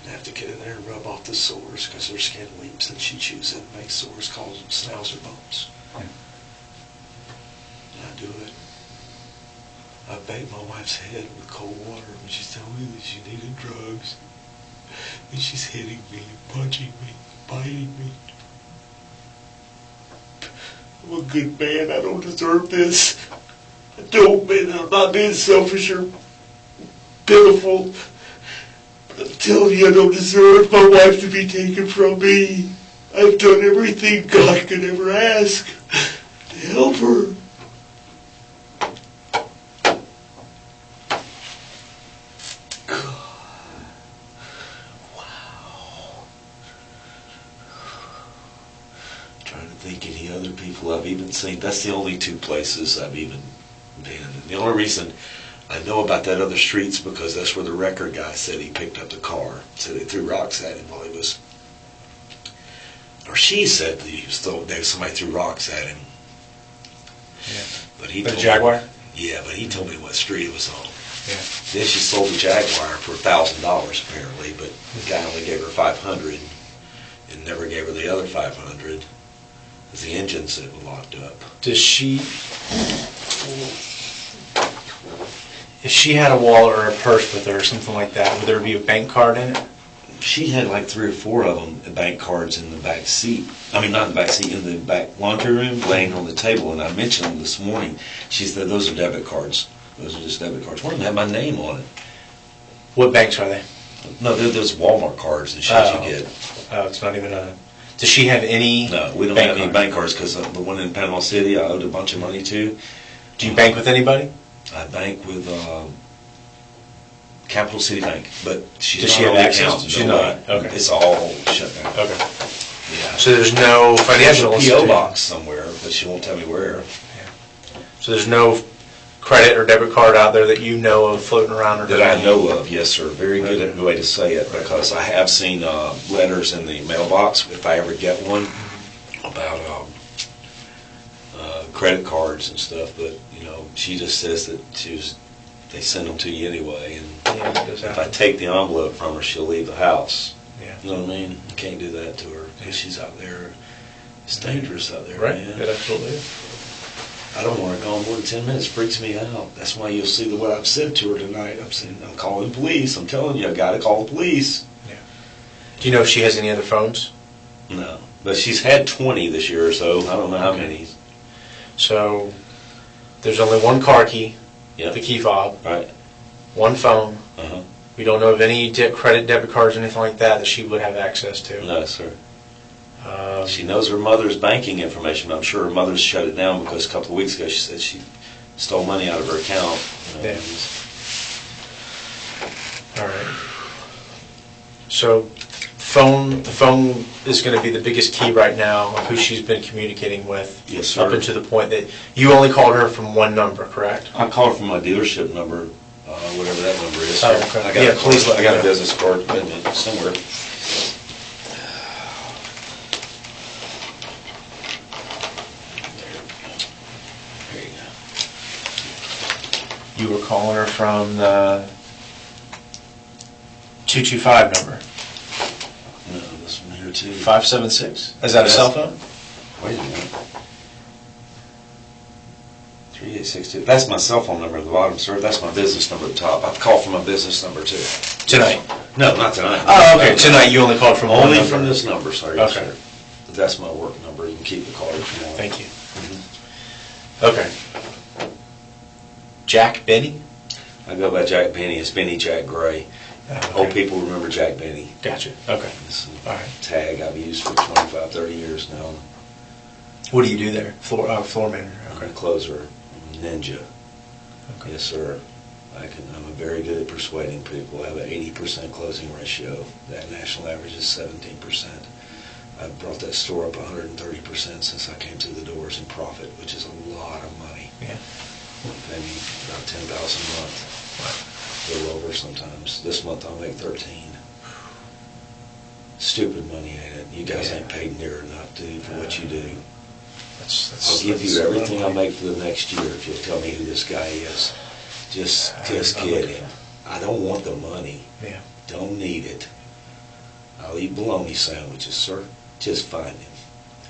I have to get in there and rub off the sores because her skin weeps and she chews it and makes sores, calls them schnauzer bumps. And I do it. I bathe my wife's head with cold water when she's telling me that she needed drugs. And she's hitting me, punching me, biting me. I'm a good man. I don't deserve this. I don't, man. I'm not being selfish or pitiful. But I'm telling you, I don't deserve my wife to be taken from me. I've done everything God could ever ask to help her. I've even seen. That's the only 2 places I've even been. And the only reason I know about that other street's because that's where the record guy said he picked up the car. Said they threw rocks at him while he was, or she said that he was somebody threw rocks at him. Yeah. But he told a Jaguar? Yeah, but he told me what street it was on. Yeah. Then she sold the Jaguar for $1,000 apparently, but the guy only gave her $500 and never gave her the other $500. The engines that were locked up. Does she, if she had a wallet or a purse with her or something like that, would there be a bank card in it? She had like 3 or 4 of them, bank cards in the back seat. I mean, not in the back seat, in the back laundry room, laying on the table. And I mentioned them this morning. She said, those are debit cards. Those are just debit cards. One of them had my name on it. What banks are they? No, they're those Walmart cards and shit you get. Oh, it's not even a... Does she have any? No, we don't have any bank cards because the one in Panama City I owed a bunch of money to. Do you bank with anybody? I bank with Capital City Bank, but she's Does not she have on the access? account. She's No, not. Okay. It's all shut down. Okay. Yeah. So there's no financial There's a P.O. box somewhere, but she won't tell me where. Yeah. So there's no credit or debit card out there that you know of floating around? Or that I know of, yes, sir. Very good way to say it, because I have seen letters in the mailbox, if I ever get one, about credit cards and stuff, but, you know, she just says that they send them to you anyway, and if I take the envelope from her, she'll leave the house. Yeah. You know what I mean? You can't do that to her, because she's out there. It's dangerous out there, right. man. It absolutely is. I don't want her gone more than 10 minutes. It freaks me out. That's why you'll see what I've said to her tonight. I'm saying, I'm calling the police. I'm telling you, I got to call the police. Yeah. Do you know if she has any other phones? No. But she's had 20 this year or so. I don't know how many. So there's only one car key, Yep. the key fob, Right. one phone. Uh-huh. We don't know of any credit, debit cards, or anything like that she would have access to. No, sir. She knows her mother's banking information. I'm sure her mother's shut it down because a couple of weeks ago she said she stole money out of her account. Yeah. All right. So the phone is going to be the biggest key right now of who she's been communicating with. Yes, sir. Up until the point that you only called her from one number, correct? I called her from my dealership number, whatever that number is. Oh, okay. Yeah, please let me I got know. a business card somewhere. There you go. You were calling her from the 225 number. No, this one here too. 576? Is that a cell phone? Wait a minute. 3862. That's my cell phone number at the bottom, sir. That's my business number at the top. I've called from my business number too. Tonight? No, not tonight. Oh, okay. No, Tonight you only called from one only number. from this number, sir. Yes, Okay. sir. But that's my work number. You can keep the card if you want. Thank you. Okay. Jack Benny? I go by Jack Benny. It's Benny Jack Gray. Old people remember Jack Benny. Gotcha. Okay. It's a All right. tag I've used for 25, 30 years now. What do you do there? Floor manager. I'm a closer, ninja. Okay. Yes, sir. I'm very good at persuading people. I have an 80% closing ratio. That national average is 17%. I've brought that store up 130% since I came through the doors in profit, which is a lot of money. Yeah. Pay me about $10,000 a month. A little over sometimes. This month I'll make 13. Stupid money, ain't it? You guys ain't paid near enough, dude, for what you do. I'll give you everything I make for the next year if you'll tell me who this guy is. Just get him. I don't want the money. Yeah. Don't need it. I'll eat bologna sandwiches, sir. Just find him.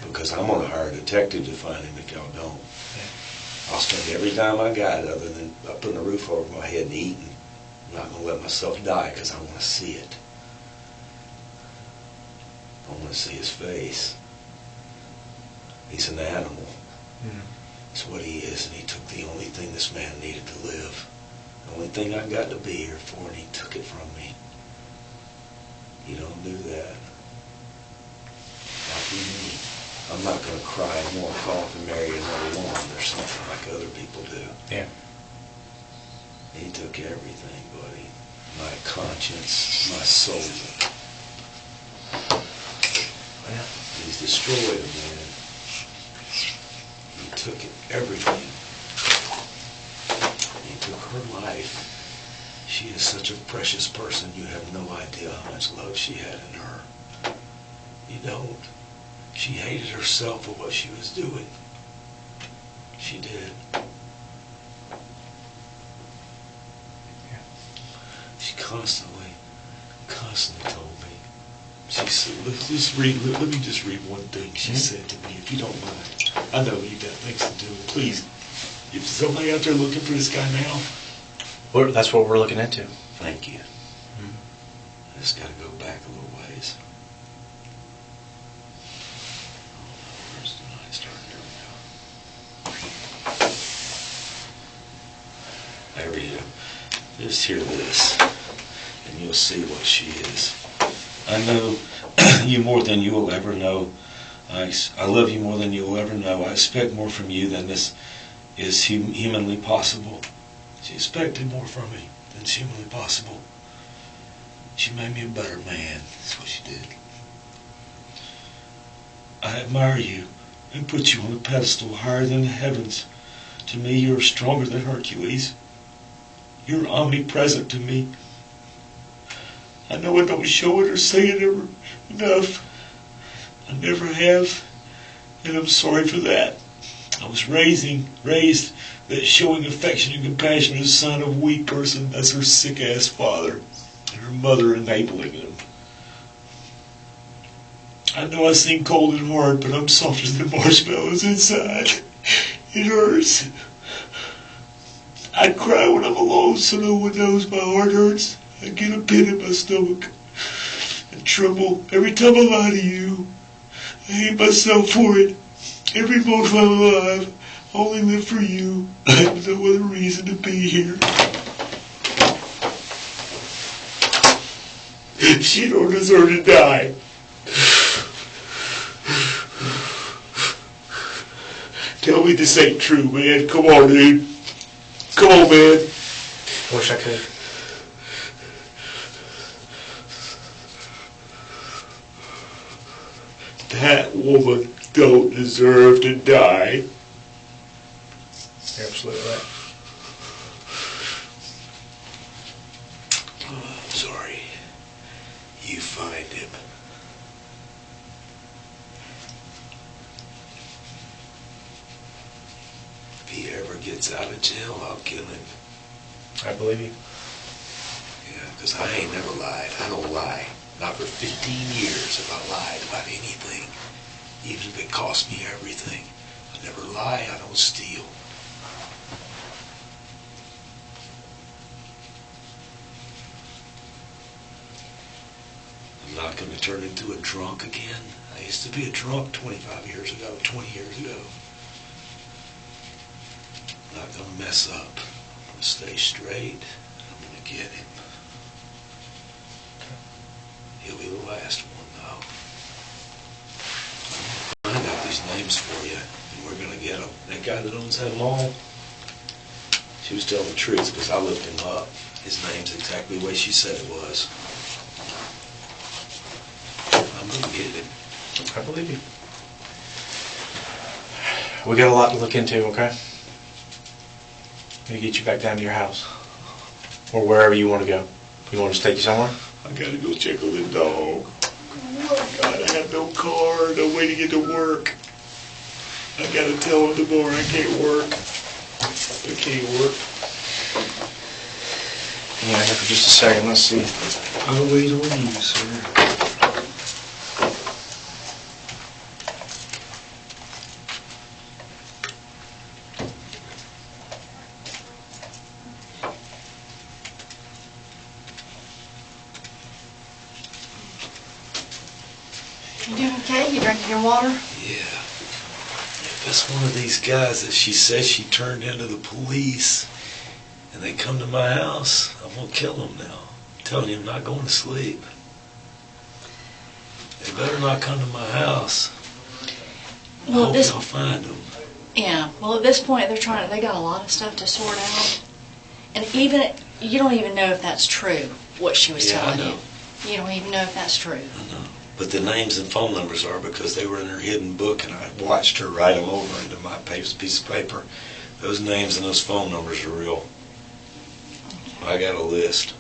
Because I'm going to hire a detective to find him if y'all don't. Yeah. I'll spend every dime I got other than putting a roof over my head and eating. I'm not going to let myself die because I want to see it. I want to see his face. He's an animal. Mm-hmm. That's what he is, and he took the only thing this man needed to live. The only thing I got to be here for, and he took it from me. You don't do that. Not with me. I'm not going to cry and walk off and marry another woman or something like other people do. Yeah. He took everything, buddy. My conscience, my soul. Yeah. He's destroyed it, man. He took it, everything. He took her life. She is such a precious person, you have no idea how much love she had in her. You don't. She hated herself for what she was doing. She did. Yeah. She constantly told me. She said, let me just read one thing she said to me, if you don't mind. I know you got things to do. Please, is somebody out there looking for this guy now? That's what we're looking into. Thank you. I just got to go back a little ways. Where's the night starting? Here we go. There we go. Just hear this, and you'll see what she is. I know you more than you will ever know. I love you more than you will ever know. I expect more from you than this is humanly possible. She expected more from me than is humanly possible. She made me a better man. That's what she did. I admire you and put you on a pedestal higher than the heavens. To me, you're stronger than Hercules. You're omnipresent to me. I know I don't show it or say it ever enough. I never have, and I'm sorry for that. I was raised that showing affection and compassion is a sign of a weak person. That's her sick-ass father and her mother enabling him. I know I seem cold and hard, but I'm softer than marshmallows inside. It hurts. I cry when I'm alone so no one knows my heart hurts. I get a pit in my stomach and tremble every time I lie to you. I hate myself for it. Every moment I'm alive, I only live for you. I have no other reason to be here. She don't deserve to die. Tell me this ain't true, man. Come on, dude. Come on, man. I wish I could. That woman don't deserve to die. You're absolutely right. Oh, I'm sorry. You find him. If he ever gets out of jail, I'll kill him. I believe you. Yeah, because I ain't never lied. I don't lie. Not for 15 years have I lied about anything, even if it cost me everything. I never lie, I don't steal. I'm not going to turn into a drunk again. I used to be a drunk 25 years ago, 20 years ago. I'm not going to mess up. I'm going to stay straight. I'm going to get him. He'll be the last one, though. I got these names for you, and we're going to get them. That guy that owns that mall, she was telling the truth because I looked him up. His name's exactly the way she said it was. I'm going to get it. I believe you. We got a lot to look into, okay? I'm gonna get you back down to your house. Or wherever you want to go. You want us to take you somewhere? I gotta go check on the dog. Oh my God, I have no car, no way to get to work. I gotta tell him tomorrow I can't work. I can't work. Hang on here for just a second, let's see. I'll wait on you, sir. You doing okay? You drinking your water? Yeah. If it's one of these guys that she says she turned into the police and they come to my house, I'm gonna kill them now. I'm telling you, I'm not going to sleep. They better not come to my house. I hope y'all find them. Yeah. Well, at this point, they got a lot of stuff to sort out, and even you don't even know if that's true. What she was telling you, you don't even know if that's true. I know. But the names and phone numbers are because they were in her hidden book, and I watched her write them over into my piece of paper. Those names and those phone numbers are real. I got a list.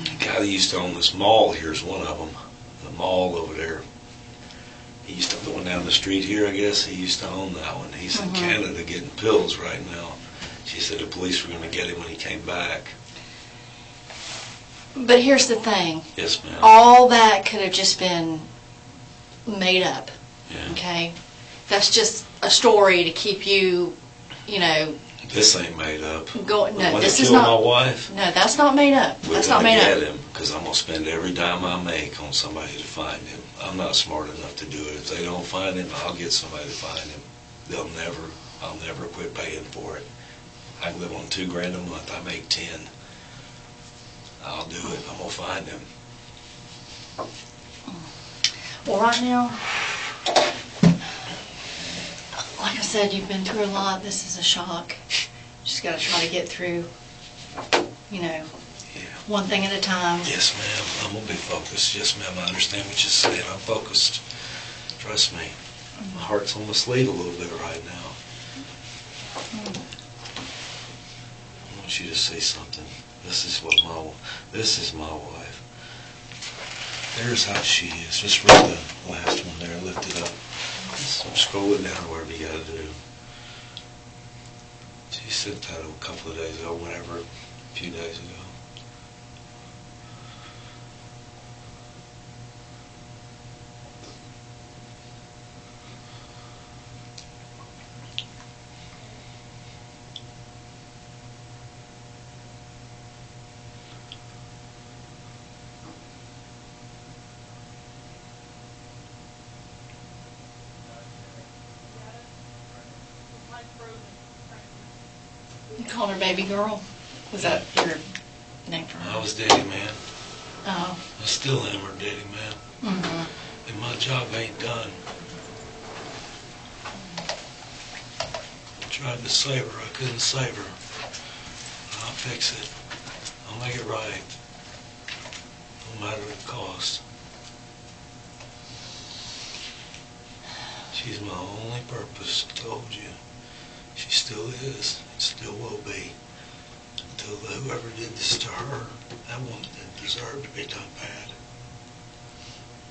The guy that used to own this mall here is one of them. The mall over there. He used to, the one down the street here, I guess, he used to own that one. He's in Canada getting pills right now. She said the police were going to get him when he came back. But here's the thing. Yes, ma'am. All that could have just been made up. Yeah. Okay? That's just a story to keep you, you know. This ain't made up. No, this is not. not. My wife. No, that's not made up. That's not made up. We're going to get him because I'm going to spend every dime I make on somebody to find him. I'm not smart enough to do it. If they don't find him, I'll get somebody to find him. I'll never quit paying for it. I live on $2,000 a month. I make 10. I'll do it. I'm going to find him. Well, right now, like I said, you've been through a lot. This is a shock. Just got to try to get through, you know, one thing at a time. Yes, ma'am. I'm going to be focused. Yes, ma'am. I understand what you're saying. I'm focused. Trust me. My heart's on my sleeve a little bit right now. I want you to say something. This is my wife. There's how she is. Just read the last one there. Lift it up. Just scroll it down wherever you got to do. She sent that a couple of days ago, whenever, a few days ago. You called her baby girl? Was that your name for her? I was daddy man. Oh. I still am her daddy man. And my job ain't done. I tried to save her. I couldn't save her. I'll fix it. I'll make it right. No matter the cost. She's my only purpose, I told you. She still is, and still will be. Until whoever did this to her, that woman didn't deserve to be done bad.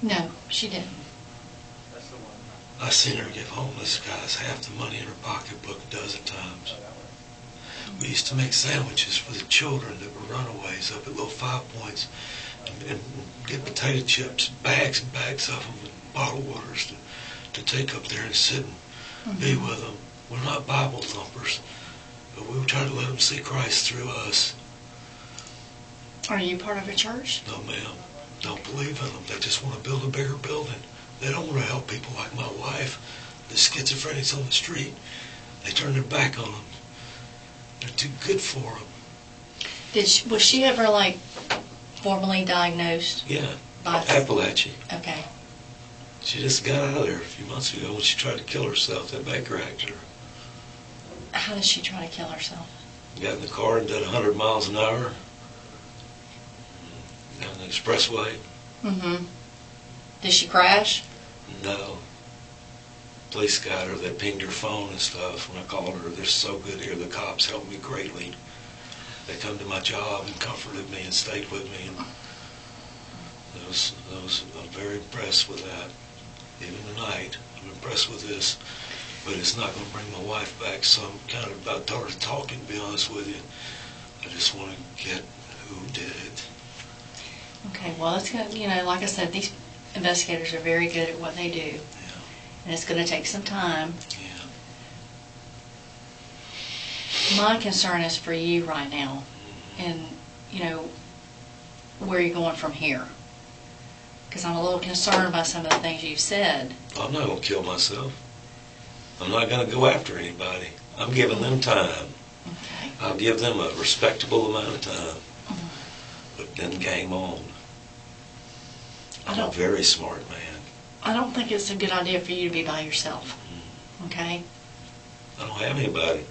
No, she didn't. I seen her give homeless guys half the money in her pocketbook a dozen times. We used to make sandwiches for the children that were runaways up at Little 5 Points and get potato chips, bags and bags of them, and bottled waters to take up there and sit and be with them. We're not Bible thumpers, but we try to let them see Christ through us. Are you part of a church? No, ma'am. Don't believe in them. They just want to build a bigger building. They don't want to help people like my wife, the schizophrenics on the street. They turn their back on them. They're too good for them. Was she ever like formally diagnosed? Yeah, By... Appalachia. Okay. She just got out of there a few months ago when she tried to kill herself. That banker acted her. How did she try to kill herself? Got in the car and did 100 miles an hour down the expressway. Mm-hmm. Did she crash? No. Police got her. They pinged her phone and stuff. When I called her, they're so good here. The cops helped me greatly. They come to my job and comforted me and stayed with me. And I'm very impressed with that. Even tonight, I'm impressed with this. But it's not going to bring my wife back, so I'm kind of about tired of talking, to be honest with you. I just want to get who did it. Okay, well, it's going to, like I said, these investigators are very good at what they do. Yeah. And it's going to take some time. Yeah. My concern is for you right now, and, where you're going from here. Because I'm a little concerned by some of the things you've said. I'm not going to kill myself. I'm not going to go after anybody. I'm giving them time. Okay. I'll give them a respectable amount of time. But then game on. I'm a very smart man. I don't think it's a good idea for you to be by yourself. Okay? I don't have anybody.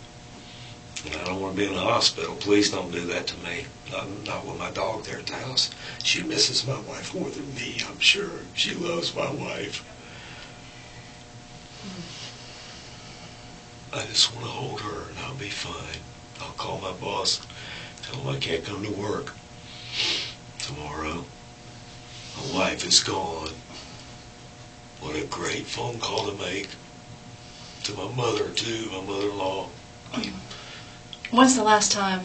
And I don't want to be in the hospital. Please don't do that to me. Not with my dog there at the house. She misses my wife more than me, I'm sure. She loves my wife. I just want to hold her and I'll be fine. I'll call my boss, tell him I can't come to work tomorrow. My wife is gone. What a great phone call to make. To my mother, too, my mother-in-law. When's the last time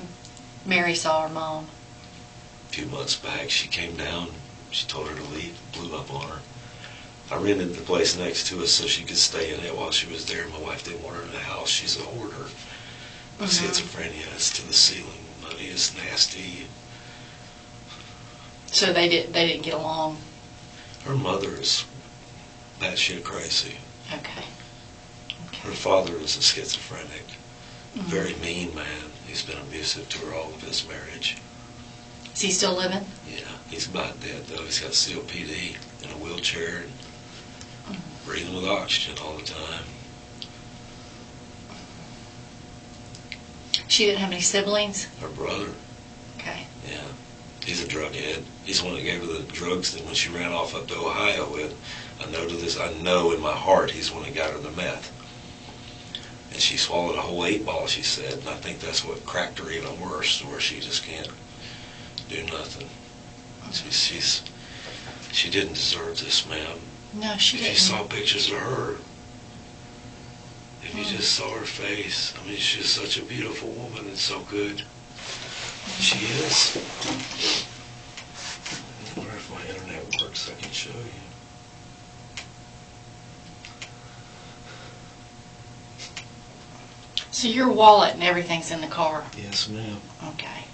Mary saw her mom? A few months back, she came down. She told her to leave, blew up on her. I rented the place next to us so she could stay in it while she was there. My wife didn't want her in the house. She's a hoarder. Schizophrenia, it's to the ceiling. Money is nasty. So they didn't get along? Her mother is batshit crazy. Okay. Her father is a schizophrenic. Very mean man. He's been abusive to her all of his marriage. Is he still living? Yeah, he's about dead though. He's got COPD, in a wheelchair, and breathing with oxygen all the time. She didn't have any siblings? Her brother, Okay. yeah, he's a drug head. He's the one that gave her the drugs that when she ran off up to Ohio with. I know in my heart he's the one that got her the meth. And she swallowed a whole 8-ball, she said, and I think that's what cracked her even worse, where she just can't do nothing. She didn't deserve this, ma'am. No, she didn't. If you saw pictures of her, if you just saw her face, I mean, she's such a beautiful woman and so good. She is. I wonder if my internet works, I can show you. So your wallet and everything's in the car? Yes, ma'am. Okay.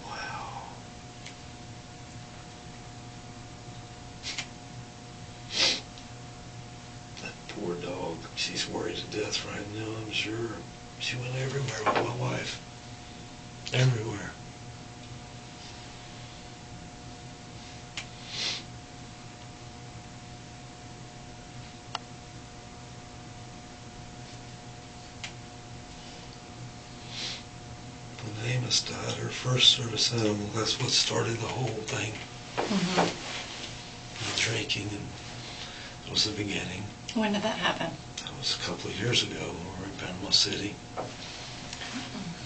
Wow. That poor dog, she's worried to death right now, I'm sure. She went everywhere with my wife. Everywhere. When Amos died, her first service animal, that's what started the whole thing. The drinking, and that was the beginning. When did that happen? That was a couple of years ago when we were in Panama City.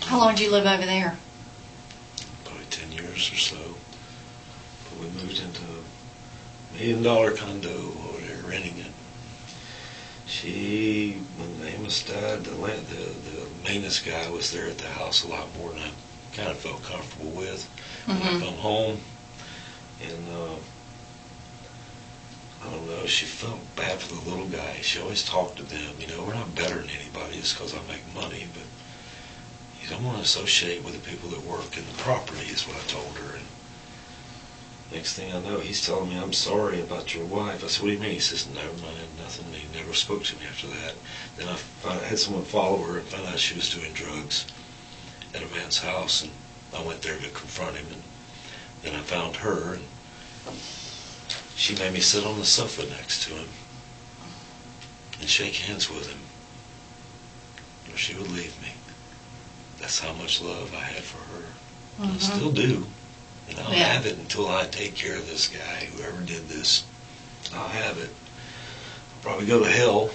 How long did you live over there? Probably 10 years or so. But we moved into a $1 million condo over there, renting it. When Amos died, the maintenance guy was there at the house a lot more than I kind of felt comfortable with. When I come home, and I don't know, she felt bad for the little guy. She always talked to them. We're not better than anybody just because I make money, but you don't want to associate with the people that work in the property, is what I told her. And Next thing I know, he's telling me, I'm sorry about your wife. I said, what do you mean? He says, never mind, nothing. He never spoke to me after that. Then I had someone follow her and found out she was doing drugs at a man's house, and I went there to confront him, and then I found her, and she made me sit on the sofa next to him and shake hands with him, or she would leave me. That's how much love I had for her. And I still do. And I'll have it until I take care of this guy, whoever did this. I'll have it. I'll probably go to hell.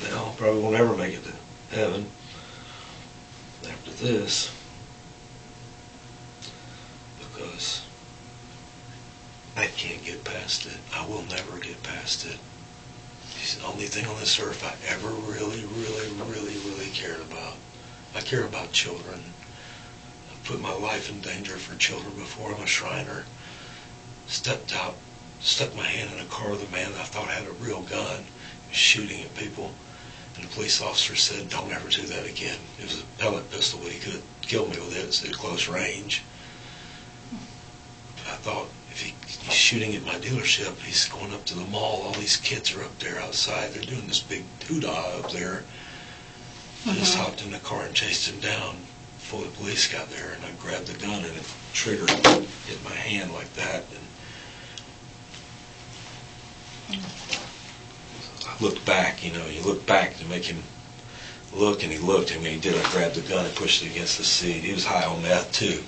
Now, probably won't ever make it to heaven after this. Because I can't get past it. I will never get past it. He's the only thing on this earth I ever really, really, really, really cared about. I care about children. Put my life in danger for children before. I'm a Shriner. Stepped out, stuck my hand in a car with a man I thought had a real gun, shooting at people. And the police officer said, don't ever do that again. It was a pellet pistol, but he could have killed me with it. It's at close range. But I thought, if he's shooting at my dealership, he's going up to the mall. All these kids are up there outside. They're doing this big hoo-dah up there. I just hopped in the car and chased him down before the police got there, and I grabbed the gun, and the trigger hit my hand like that. And I looked back, you look back to make him look, and he looked, and when he did, I grabbed the gun and pushed it against the seat. He was high on meth, too.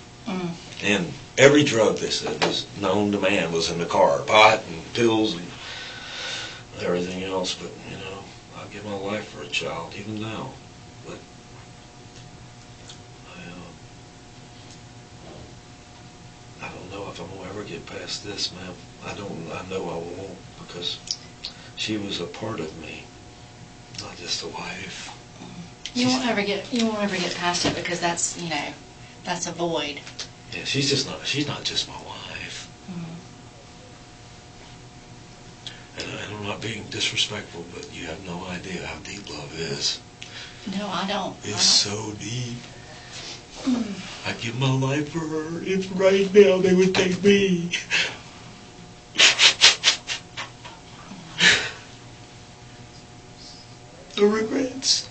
And every drug, they said, was known to man was in the car. Pot and pills and everything else, but, I'll give my life for a child, even now. But I don't know if I'm going to ever get past this, man. I know I won't, because she was a part of me, not just a wife. You won't ever get past it, because that's a void. Yeah, she's not just my wife. And I'm not being disrespectful, but you have no idea how deep love is. No, I don't. It's so deep. I give my life for her. If right now they would take me. No regrets.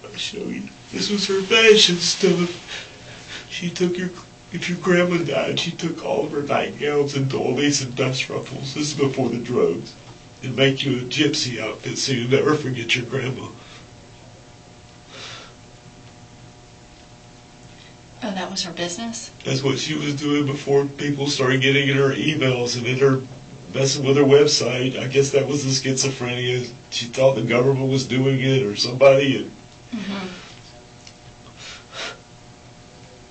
I'll show you. This was her fashion stuff. She took if your grandma died, she took all of her nightgowns and doilies and dust ruffles. This is before the drugs. And make you a gypsy outfit so you'll never forget your grandma. Oh, that was her business? That's what she was doing before people started getting in her emails and in her messing with her website. I guess that was the schizophrenia. She thought the government was doing it or somebody. And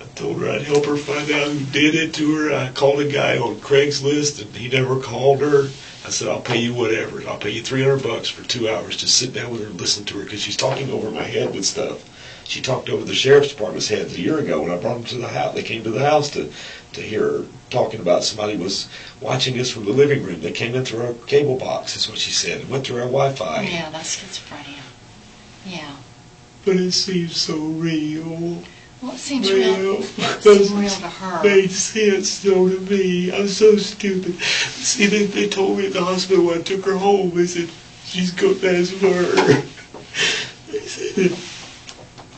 I told her I'd help her find out who did it to her. I called a guy on Craigslist and he never called her. I said, I'll pay you whatever. I'll pay you $300 for 2 hours. Just sit down with her and listen to her, because she's talking over my head with stuff. She talked over the sheriff's department's heads a year ago when I brought them to the house. They came to the house to hear her talking about somebody was watching us from the living room. They came in through our cable box, is what she said, and went through our Wi-Fi. Yeah, that's schizophrenia. Yeah. But it seems so real. Well, it seems real. It seems real to her. Made sense though to me. I'm so stupid. See, they told me at the hospital when I took her home. They said she's got that's for her. They said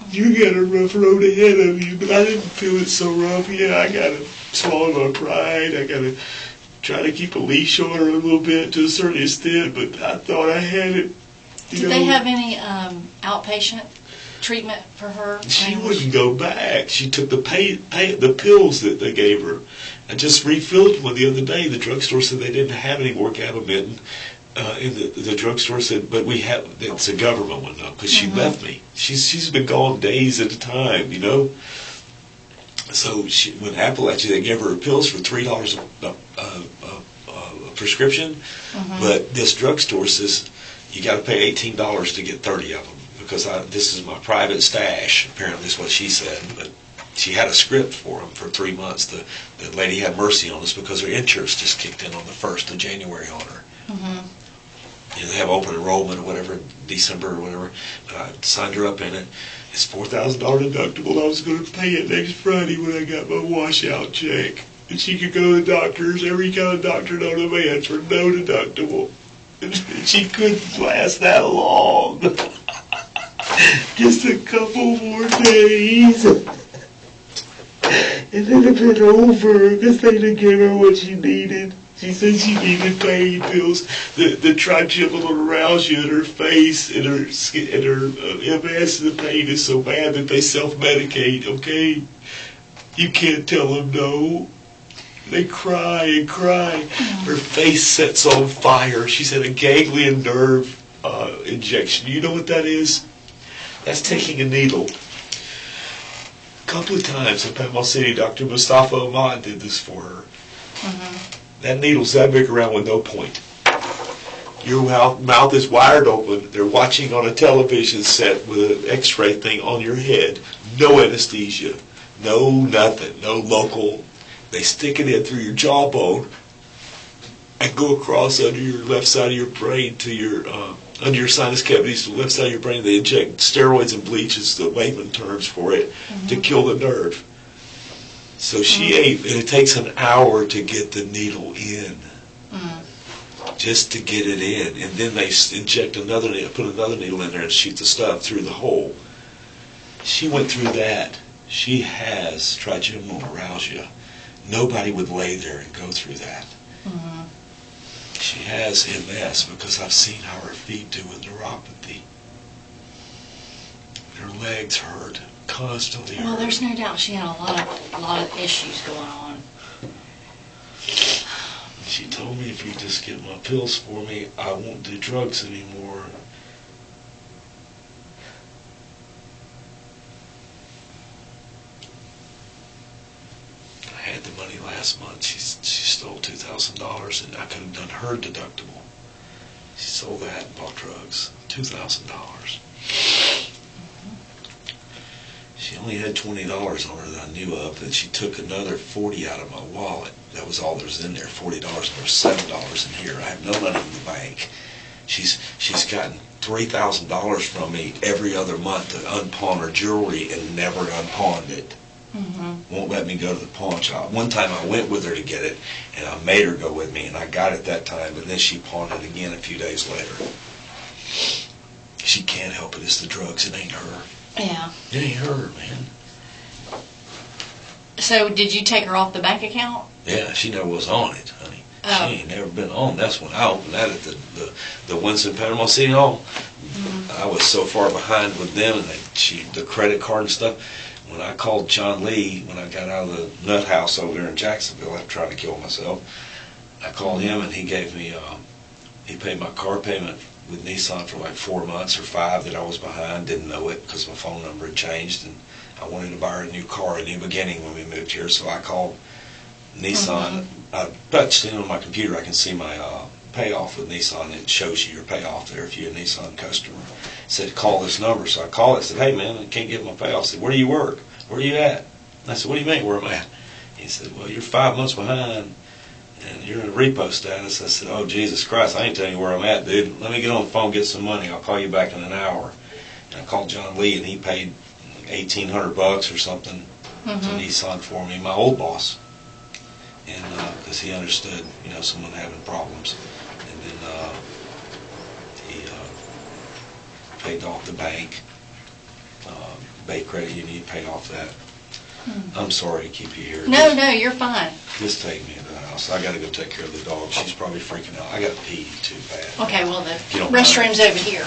you got a rough road ahead of you, but I didn't feel it so rough. Yeah, I gotta swallow my pride. I gotta try to keep a leash on her a little bit to a certain extent. But I thought I had it. Did they have any outpatient treatment for her? She wouldn't go back. She took the pills that they gave her. I just refilled one the other day. The drugstore said they didn't have any more gabapentin. And the drugstore said, but we have, it's a government one though, because she left me. She's been gone days at a time, So when Appalachia, they gave her pills for $3 a prescription, but this drugstore says you got to pay $18 to get 30 of them. Because this is my private stash, apparently is what she said. But she had a script for them for 3 months. The lady had mercy on us because her insurance just kicked in on the 1st of January on her. They have open enrollment or whatever, in December or whatever. But I signed her up in it. It's $4,000 deductible. I was going to pay it next Friday when I got my washout check. And she could go to the doctors, every kind of doctor known to man for no deductible. And she couldn't last that long. Just a couple more days. And then it'd been over because they didn't give her what she needed. She said she needed pain pills. The trigeminal neuralgia in her face and her skin and her MS, the pain is so bad that they self-medicate, okay? You can't tell them no. They cry and cry. Her face sets on fire. She's had a ganglion nerve injection. You know what that is? That's taking a needle. A couple of times in Panama City, Dr. Mustafa Ahmad did this for her. That needle's that big around with no point. Your mouth is wired open. They're watching on a television set with an x-ray thing on your head. No anesthesia. No nothing. No local. They stick it in through your jawbone and go across under your left side of your brain to your under your sinus cavities to the left side of your brain. They inject steroids and bleach, is the layman terms for it, to kill the nerve. So she ate, and it takes an hour to get the needle in, just to get it in, and then they inject another needle, put another needle in there and shoot the stuff through the hole. She went through that. She has trigeminal neuralgia. Nobody would lay there and go through that. She has MS because I've seen how her feet do with neuropathy. Her legs hurt, constantly hurt. Well, there's no doubt she had a lot of issues going on. She told me, if you just get my pills for me, I won't do drugs anymore. I had the money last month. She stole $2,000, and I could have done her deductible. She sold that and bought drugs. $2,000. She only had $20 on her that I knew of, and she took another $40 out of my wallet. That was all there was in there, $40, and there was $7 in here. I have no money in the bank. She's gotten $3,000 from me every other month to unpawn her jewelry and never unpawned it. Won't let me go to the pawn shop. One time I went with her to get it, and I made her go with me, and I got it that time, and then she pawned it again a few days later. She can't help it. It's the drugs. It ain't her. Yeah. It ain't her, man. So did you take her off the bank account? Yeah, she never was on it, honey. Oh. She ain't never been on. That's when I opened that at the Winston Panama City Hall. I was so far behind with them, and the credit card and stuff. When I called John Lee, when I got out of the nut house over there in Jacksonville after trying to kill myself, I called him, and he gave me, he paid my car payment with Nissan for like 4 months or 5 that I was behind. Didn't know it because my phone number had changed, and I wanted to buy her a new car in the beginning when we moved here. So I called Nissan. I touched in on my computer. I can see my payoff with Nissan. It shows you your payoff there if you're a Nissan customer. It said, call this number. So I called it. I said, hey, man, I can't get my payoff. I said, where do you work? Where are you at? And I said, what do you mean where am I at? He said, well, you're 5 months behind, and you're in a repo status. I said, oh, Jesus Christ, I ain't telling you where I'm at, dude. Let me get on the phone and get some money. I'll call you back in an hour. And I called John Lee, and he paid $1,800 or something to Nissan for me, my old boss. And because he understood, someone having problems. And then he paid off the bank, Bay Credit Union, paid off that. I'm sorry to keep you here. No, you're fine. Just take me to the house. I got to go take care of the dog. She's probably freaking out. I got to pee too bad. Okay, well, the You don't restroom's over here.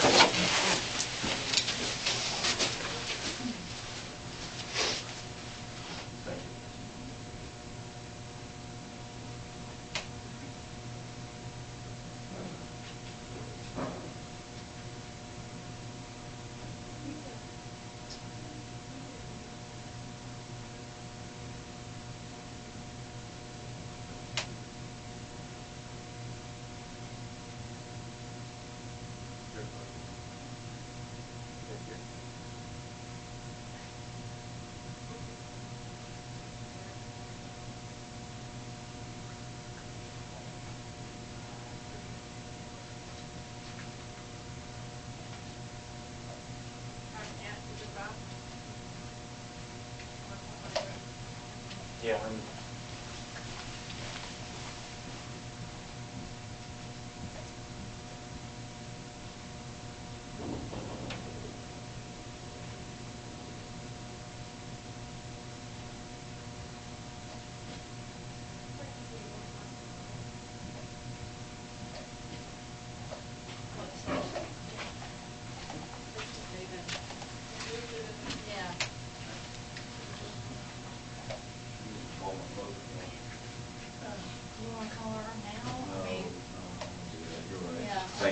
Yeah,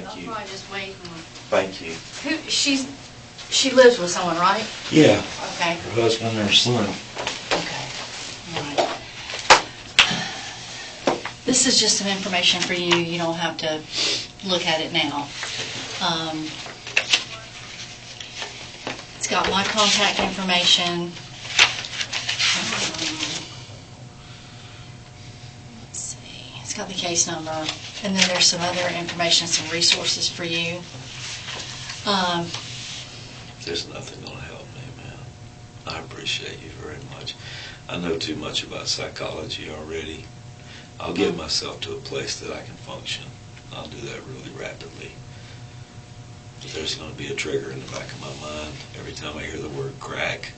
Thank you. I'll probably just wait. Thank you. She lives with someone, right? Yeah. Okay. Her husband and her son. Okay. All right. This is just some information for you. You don't have to look at it now. It's got my contact information. Let's see. It's got the case number. And then there's some other information, some resources for you. There's nothing gonna help me, man. I appreciate you very much. I know too much about psychology already. I'll get myself to a place that I can function. I'll do that really rapidly. But there's gonna be a trigger in the back of my mind every time I hear the word crack.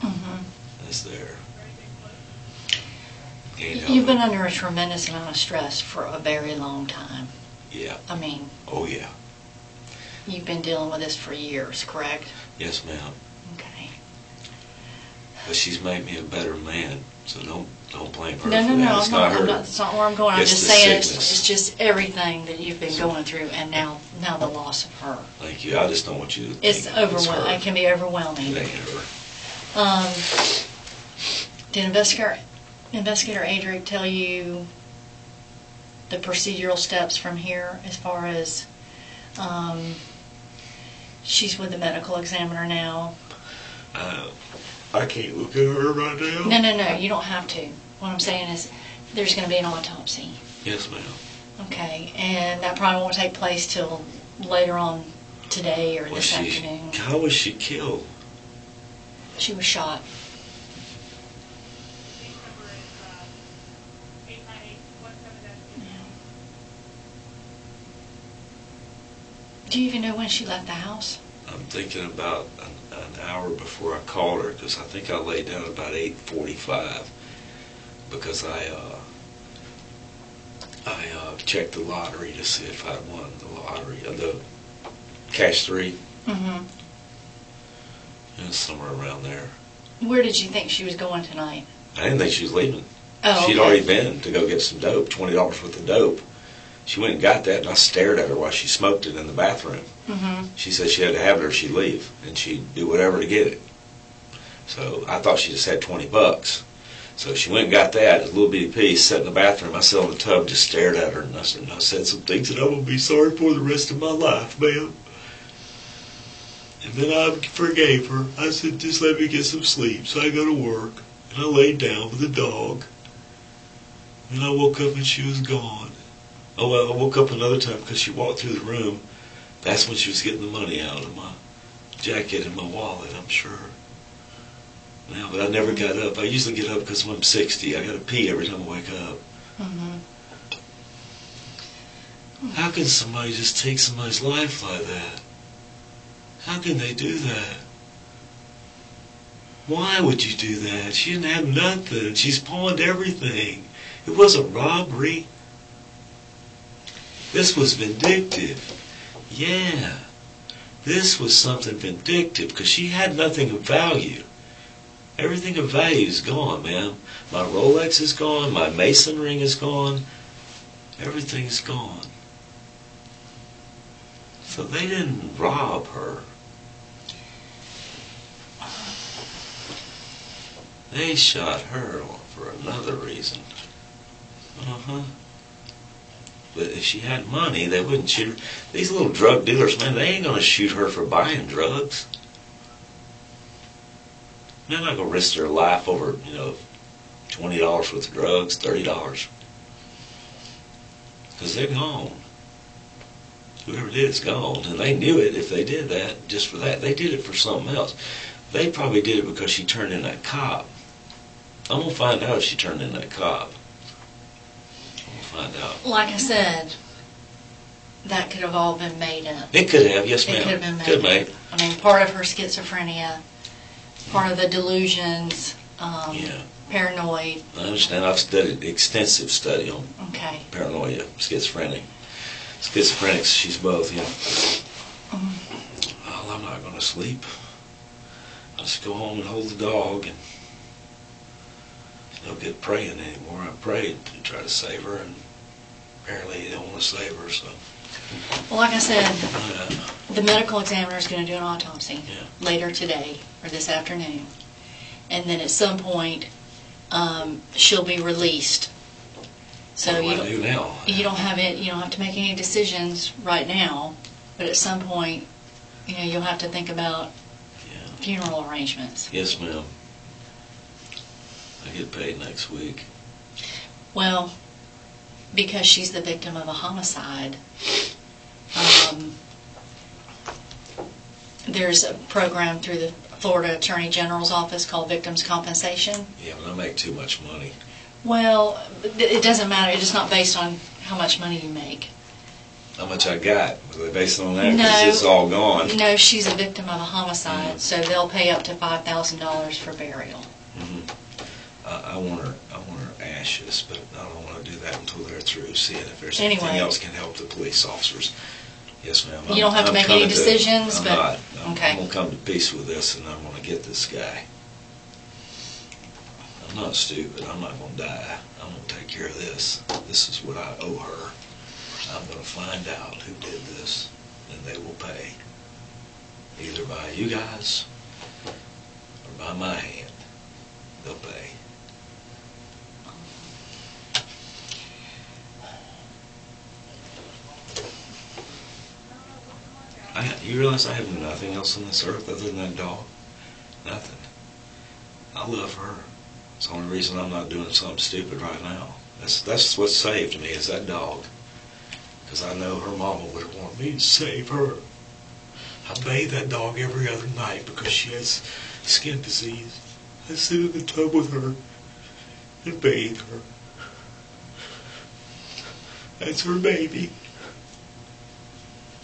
Mm-hmm. It's there. You've been under a tremendous amount of stress for a very long time. Yeah. I mean, Oh, yeah. you've been dealing with this for years, correct? Yes, ma'am. Okay. But she's made me a better man, so don't blame her No, for no, that. no, It's I'm not not, her. I'm not, that's not where I'm going. I'm It's just the saying sickness. it's just everything that you've been going through and now the loss of her. Thank you. I just don't want you to think It's overwhelming. her. It can be overwhelming. It ain't her. Did Investigator Adric tell you the procedural steps from here as far as she's with the medical examiner now? I can't look at her right now. No, you don't have to. What I'm saying is there's going to be an autopsy. Yes, ma'am. Okay, and that probably won't take place till later on today or this afternoon. How was she killed? She was shot. Do you even know when she left the house? I'm thinking about an hour before I called her, because I think I laid down about 8:45, because I checked the lottery to see if I'd won the lottery, the cash 3. Mm-hmm. It was somewhere around there. Where did you think she was going tonight? I didn't think she was leaving. Oh, She'd okay. already been to go get some dope, $20 worth of dope. She went and got that, and I stared at her while she smoked it in the bathroom. Mm-hmm. She said she had to have it or she'd leave, and she'd do whatever to get it. So I thought she just had $20. So she went and got that, a little bitty piece, sat in the bathroom. I sat on the tub, just stared at her, and I said some things that I will be sorry for the rest of my life, ma'am. And then I forgave her. I said, just let me get some sleep. So I go to work, and I laid down with the dog. And I woke up and she was gone. Oh, well, I woke up another time because she walked through the room. That's when she was getting the money out of my jacket and my wallet, I'm sure. Now, but I never got up. I usually get up because when I'm 60, I got to pee every time I wake up. Mm-hmm. How can somebody just take somebody's life like that? How can they do that? Why would you do that? She didn't have nothing. She's pawned everything. It wasn't robbery. This was vindictive. Yeah. This was something vindictive because she had nothing of value. Everything of value is gone, ma'am. My Rolex is gone. My Mason ring is gone. Everything's gone. So they didn't rob her. They shot her for another reason. Uh-huh. But if she had money, they wouldn't shoot her. These little drug dealers, man, they ain't going to shoot her for buying drugs. They're not going to risk their life over, $20 worth of drugs, $30. Because they're gone. Whoever did it's gone. And they knew it if they did that, just for that. They did it for something else. They probably did it because she turned in that cop. I'm going to find out if she turned in that cop. I'm going to find out. Like I said, that could have all been made up. It could have, yes, ma'am. It could have been made Could up. made. I mean, part of her schizophrenia, part of the delusions, Yeah. paranoid. I understand. I've studied extensive study on Okay. paranoia, schizophrenics. She's both, Well, I'm not going to sleep. I'll just go home and hold the dog and don't get praying anymore. I prayed to try to save her, and apparently they don't want to save her, so. Well, like I said, Yeah. the medical examiner is going to do an autopsy Yeah. later today or this afternoon. And then at some point, she'll be released. So What do I do now? you don't have to make any decisions right now, but at some point, you'll have to think about funeral arrangements. Yes, ma'am. I get paid next week. Well, because she's the victim of a homicide, there's a program through the Florida Attorney General's office called Victims Compensation. Yeah, but I make too much money. Well, it doesn't matter. It's not based on how much money you make. How much I got? Was it based on that? No. Because it's all gone. No, she's a victim of a homicide, so they'll pay up to $5,000 for burial. I want her ashes, but I don't want to do that until they're through, seeing if there's Anyway. anything else can help the police officers. Yes, ma'am. You don't have to make any decisions, I'm but- not. okay. I'm going to come to peace with this, and I'm going to get this guy. I'm not stupid. I'm not going to die. I'm going to take care of this. This is what I owe her. I'm going to find out who did this, and they will pay. Either by you guys or by my hand. They'll pay. You realize I have nothing else on this earth other than that dog? Nothing. I love her. It's the only reason I'm not doing something stupid right now. That's what saved me, is that dog. Because I know her mama would want me to save her. I bathe that dog every other night because she has skin disease. I sit in the tub with her and bathe her. That's her baby.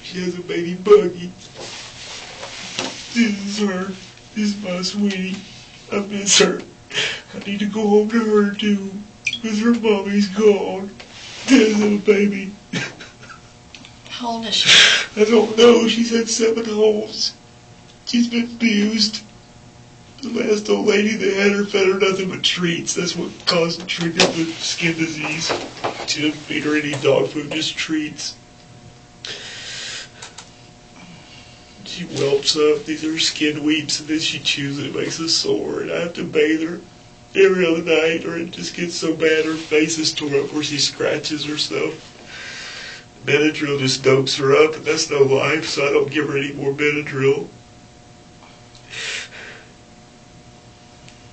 She has a baby buggy. This is her. This is my sweetie. I miss her. I need to go home to her too, because her mommy's gone. This little baby. How old is she? I don't know. She's had 7 homes. She's been abused. The last old lady that had her fed her nothing but treats. That's what triggered the skin disease. She didn't feed her any dog food, just treats. She whelps up. These are skin weeps, and then she chews it. It makes a sore, and I have to bathe her every other night, or it just gets so bad her face is torn up where she scratches herself. Benadryl just dopes her up, and that's no life, so I don't give her any more Benadryl.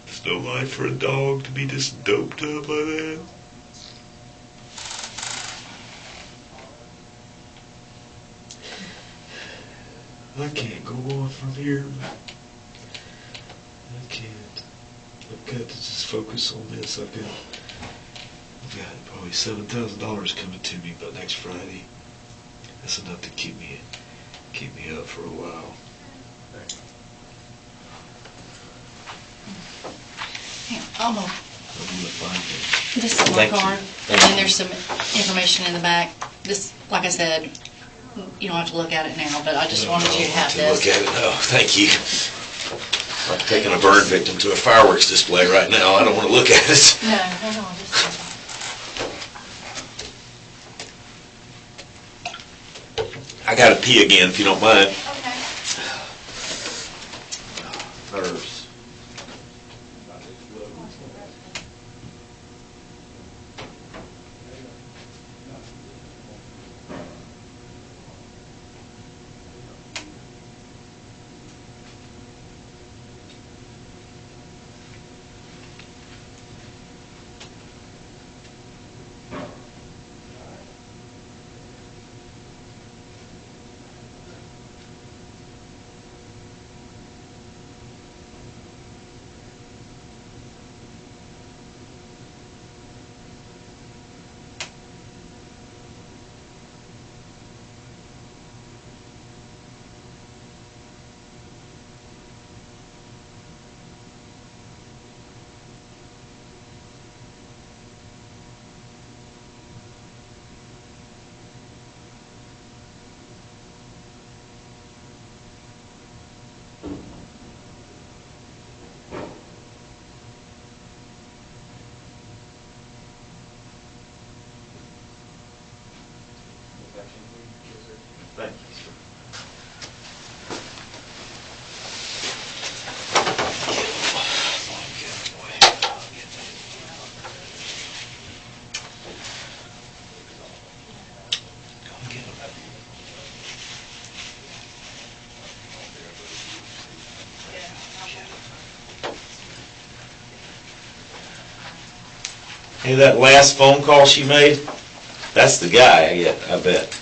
There's no life for a dog to be just doped up by that. I can't go on from here. I can't. I've got to just focus on this. I've got probably $7,000 coming to me by next Friday. That's enough to keep me up for a while. Here, I'm gonna find it. this is my Thank you. card, and then there's some information in the back. This, like I said, you don't have to look at it now, but I just wanted you to have this. Look at it. No, thank you. I'm taking a burn victim to a fireworks display right now. I don't want to look at it. No, hang on, just I gotta pee again, if you don't mind. okay. Nerves. Hey, that last phone call she made, that's the guy, I bet.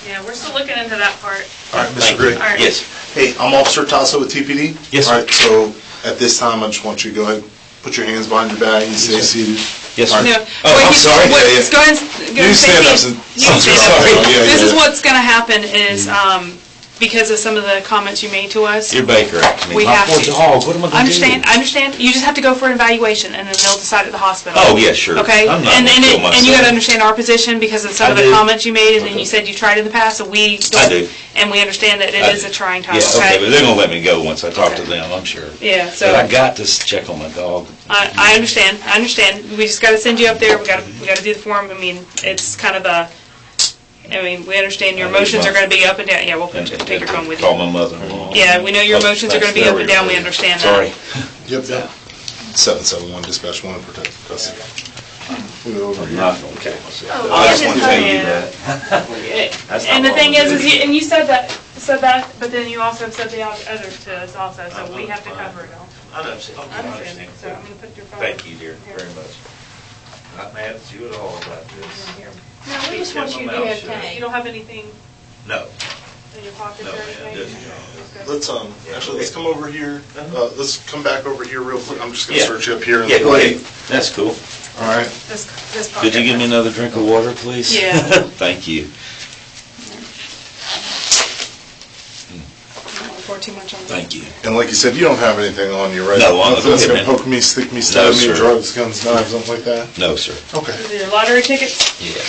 Yeah, we're still looking into that part. All right, Mr. Thank Gray. you. All right. Yes. Hey, I'm Officer Tasso with TPD. Yes, sir. All right, so at this time, I just want you to go ahead, put your hands behind your back, and stay seated. Yes, All sir. right. No. Oh, Wait, I'm sorry. wait, Yeah, yeah. Go ahead. Go You ahead stand up. You can stand up. Sorry. Yeah, This is yeah. what's going to happen is because of some of the comments you made to us. You're Baker, actually. We My have poor to. dog, what am I I gonna do? understand. You just have to go for an evaluation, and then they'll decide at the hospital. Oh, yeah, sure. Okay? I'm not And gonna kill myself. and you got to understand our position because of some I of the do. comments you made, and then Okay. you said you tried in the past, so we I don't. do. And we understand that it I is do. a trying time, Yeah, okay, but okay? they're gonna let me go once I talk to Okay. them, I'm sure. Yeah, But so I got to check on my dog. I understand. We just got to send you up there. We got to do the form. I mean, it's kind of a. I mean, we understand your I need emotions my- are going to be up and down. Yeah, we'll And take your phone with Call you. my mother-in-law. Yeah, we know your Oh, emotions are going to be thanks. up and down. We understand that. Sorry. Yep. 771 dispatch 1 protective custody. We'll go over I'm here. not gonna kill myself. Oh, I just yeah, want to tell you yeah. that. That's not And the what thing I'm is gonna do. you said that, but then you also said the others to us also, so we have to cover it all. I understand. I understand. So I'm going to put your phone. Thank you, dear, here. very much. Not mad at you at all about this. Here. No, we just want you to be Keep my mouth okay. You don't have anything No. in your pockets No, or ma'am, anything? just- Okay. Let's actually let's come over here. Let's come back over here real quick. I'm just gonna Yeah. search you up here. in Yeah, the go plate. ahead. That's cool. All right. This Could you give me another drink of water, please? Yeah. Thank you. Don't pour too much on this. Thank you. And like you said, you don't have anything on you, right? No, I'm Nothing that's okay, gonna man. poke me, stick me, stab me, sir. drugs, guns, knives, something like that. No, sir. Okay. These are your lottery tickets? Yeah.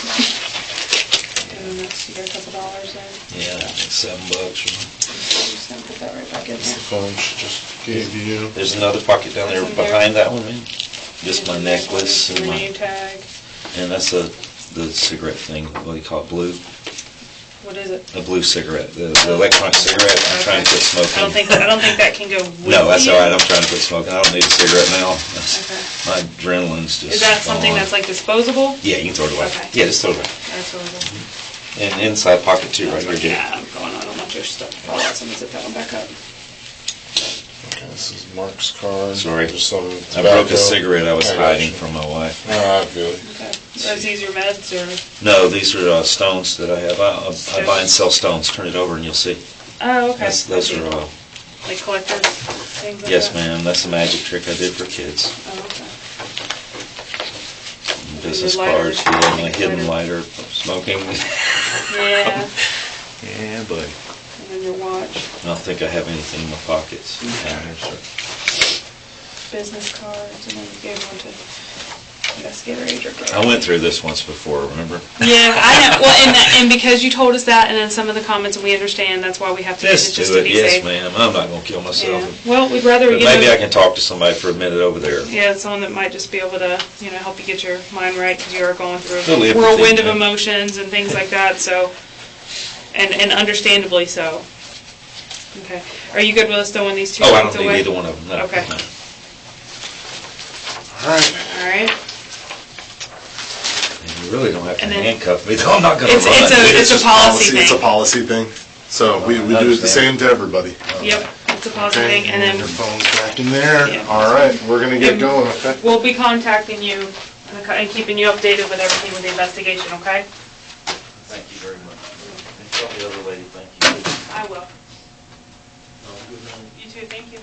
And then that's, you got a couple dollars there. Yeah, I think $7 or something. I'm just gonna put that right back in That's the there. phone she just gave you. There's another pocket down there That's in there. behind that one, man. Just my necklace and Your my, name tag. and that's the cigarette thing, what do you call it, blue? What is it? A blue cigarette, the electronic cigarette. I'm trying to quit smoking. I don't think that can go with you. No, that's all right. I'm trying to quit smoking. I don't need a cigarette now. Okay. My adrenaline's just Is that something gone. that's like disposable? Yeah, you can throw it away. Okay. Yeah, just throw it away. That's what it is. And inside pocket too, right here, Dick. Yeah, I'm going, I don't want your stuff to fall out, so I'm gonna zip that one back up. Okay, this is Mark's card. Sorry. There's some I broke tobacco. a cigarette I was I got hiding you. from my wife. Ah, good. Okay. Are these your meds or? No, these are stones that I have. I buy and sell stones. Turn it over and you'll see. Oh, okay. Those are, Like collectors, things like yes that? ma'am, that's a magic trick I did for kids. Oh, okay. Business Your lighters. cards, yeah, my hidden lighter, smoking. Yeah, Yeah, buddy. and then your watch, I don't think I have anything in my pockets. business cards, and then you gave one to investigator Adric. I went through this once before, remember? Yeah, I know, well, and because you told us that, and then some of the comments, and we understand, that's why we have to do Just it, just do to it, be yes safe. ma'am. I'm not gonna kill Yeah, myself. well, we'd rather, But you maybe know. I can talk to somebody for a minute over there. Yeah, someone that might just be able to, you know, help you get your mind right, because you are going through Little a empathy, whirlwind of yeah. emotions and things like that, so, and understandably so. Okay, are you good with us throwing these two Oh, I things don't away? need either one of them, no. Okay. no. All right. All right, And you really don't have to And then- handcuff me, though I'm not gonna run. it's a just policy It's a thing. policy thing. So we do it the Understand. same to everybody. Yep, it's a policy Okay, thing, and then your phone's back in there. Yeah. All right, we're gonna get And- going, okay? we'll be contacting you and keeping you updated with everything with the investigation, okay? Thank you very much. And tell the other lady thank you. I will. Oh, good night. You too, thank you.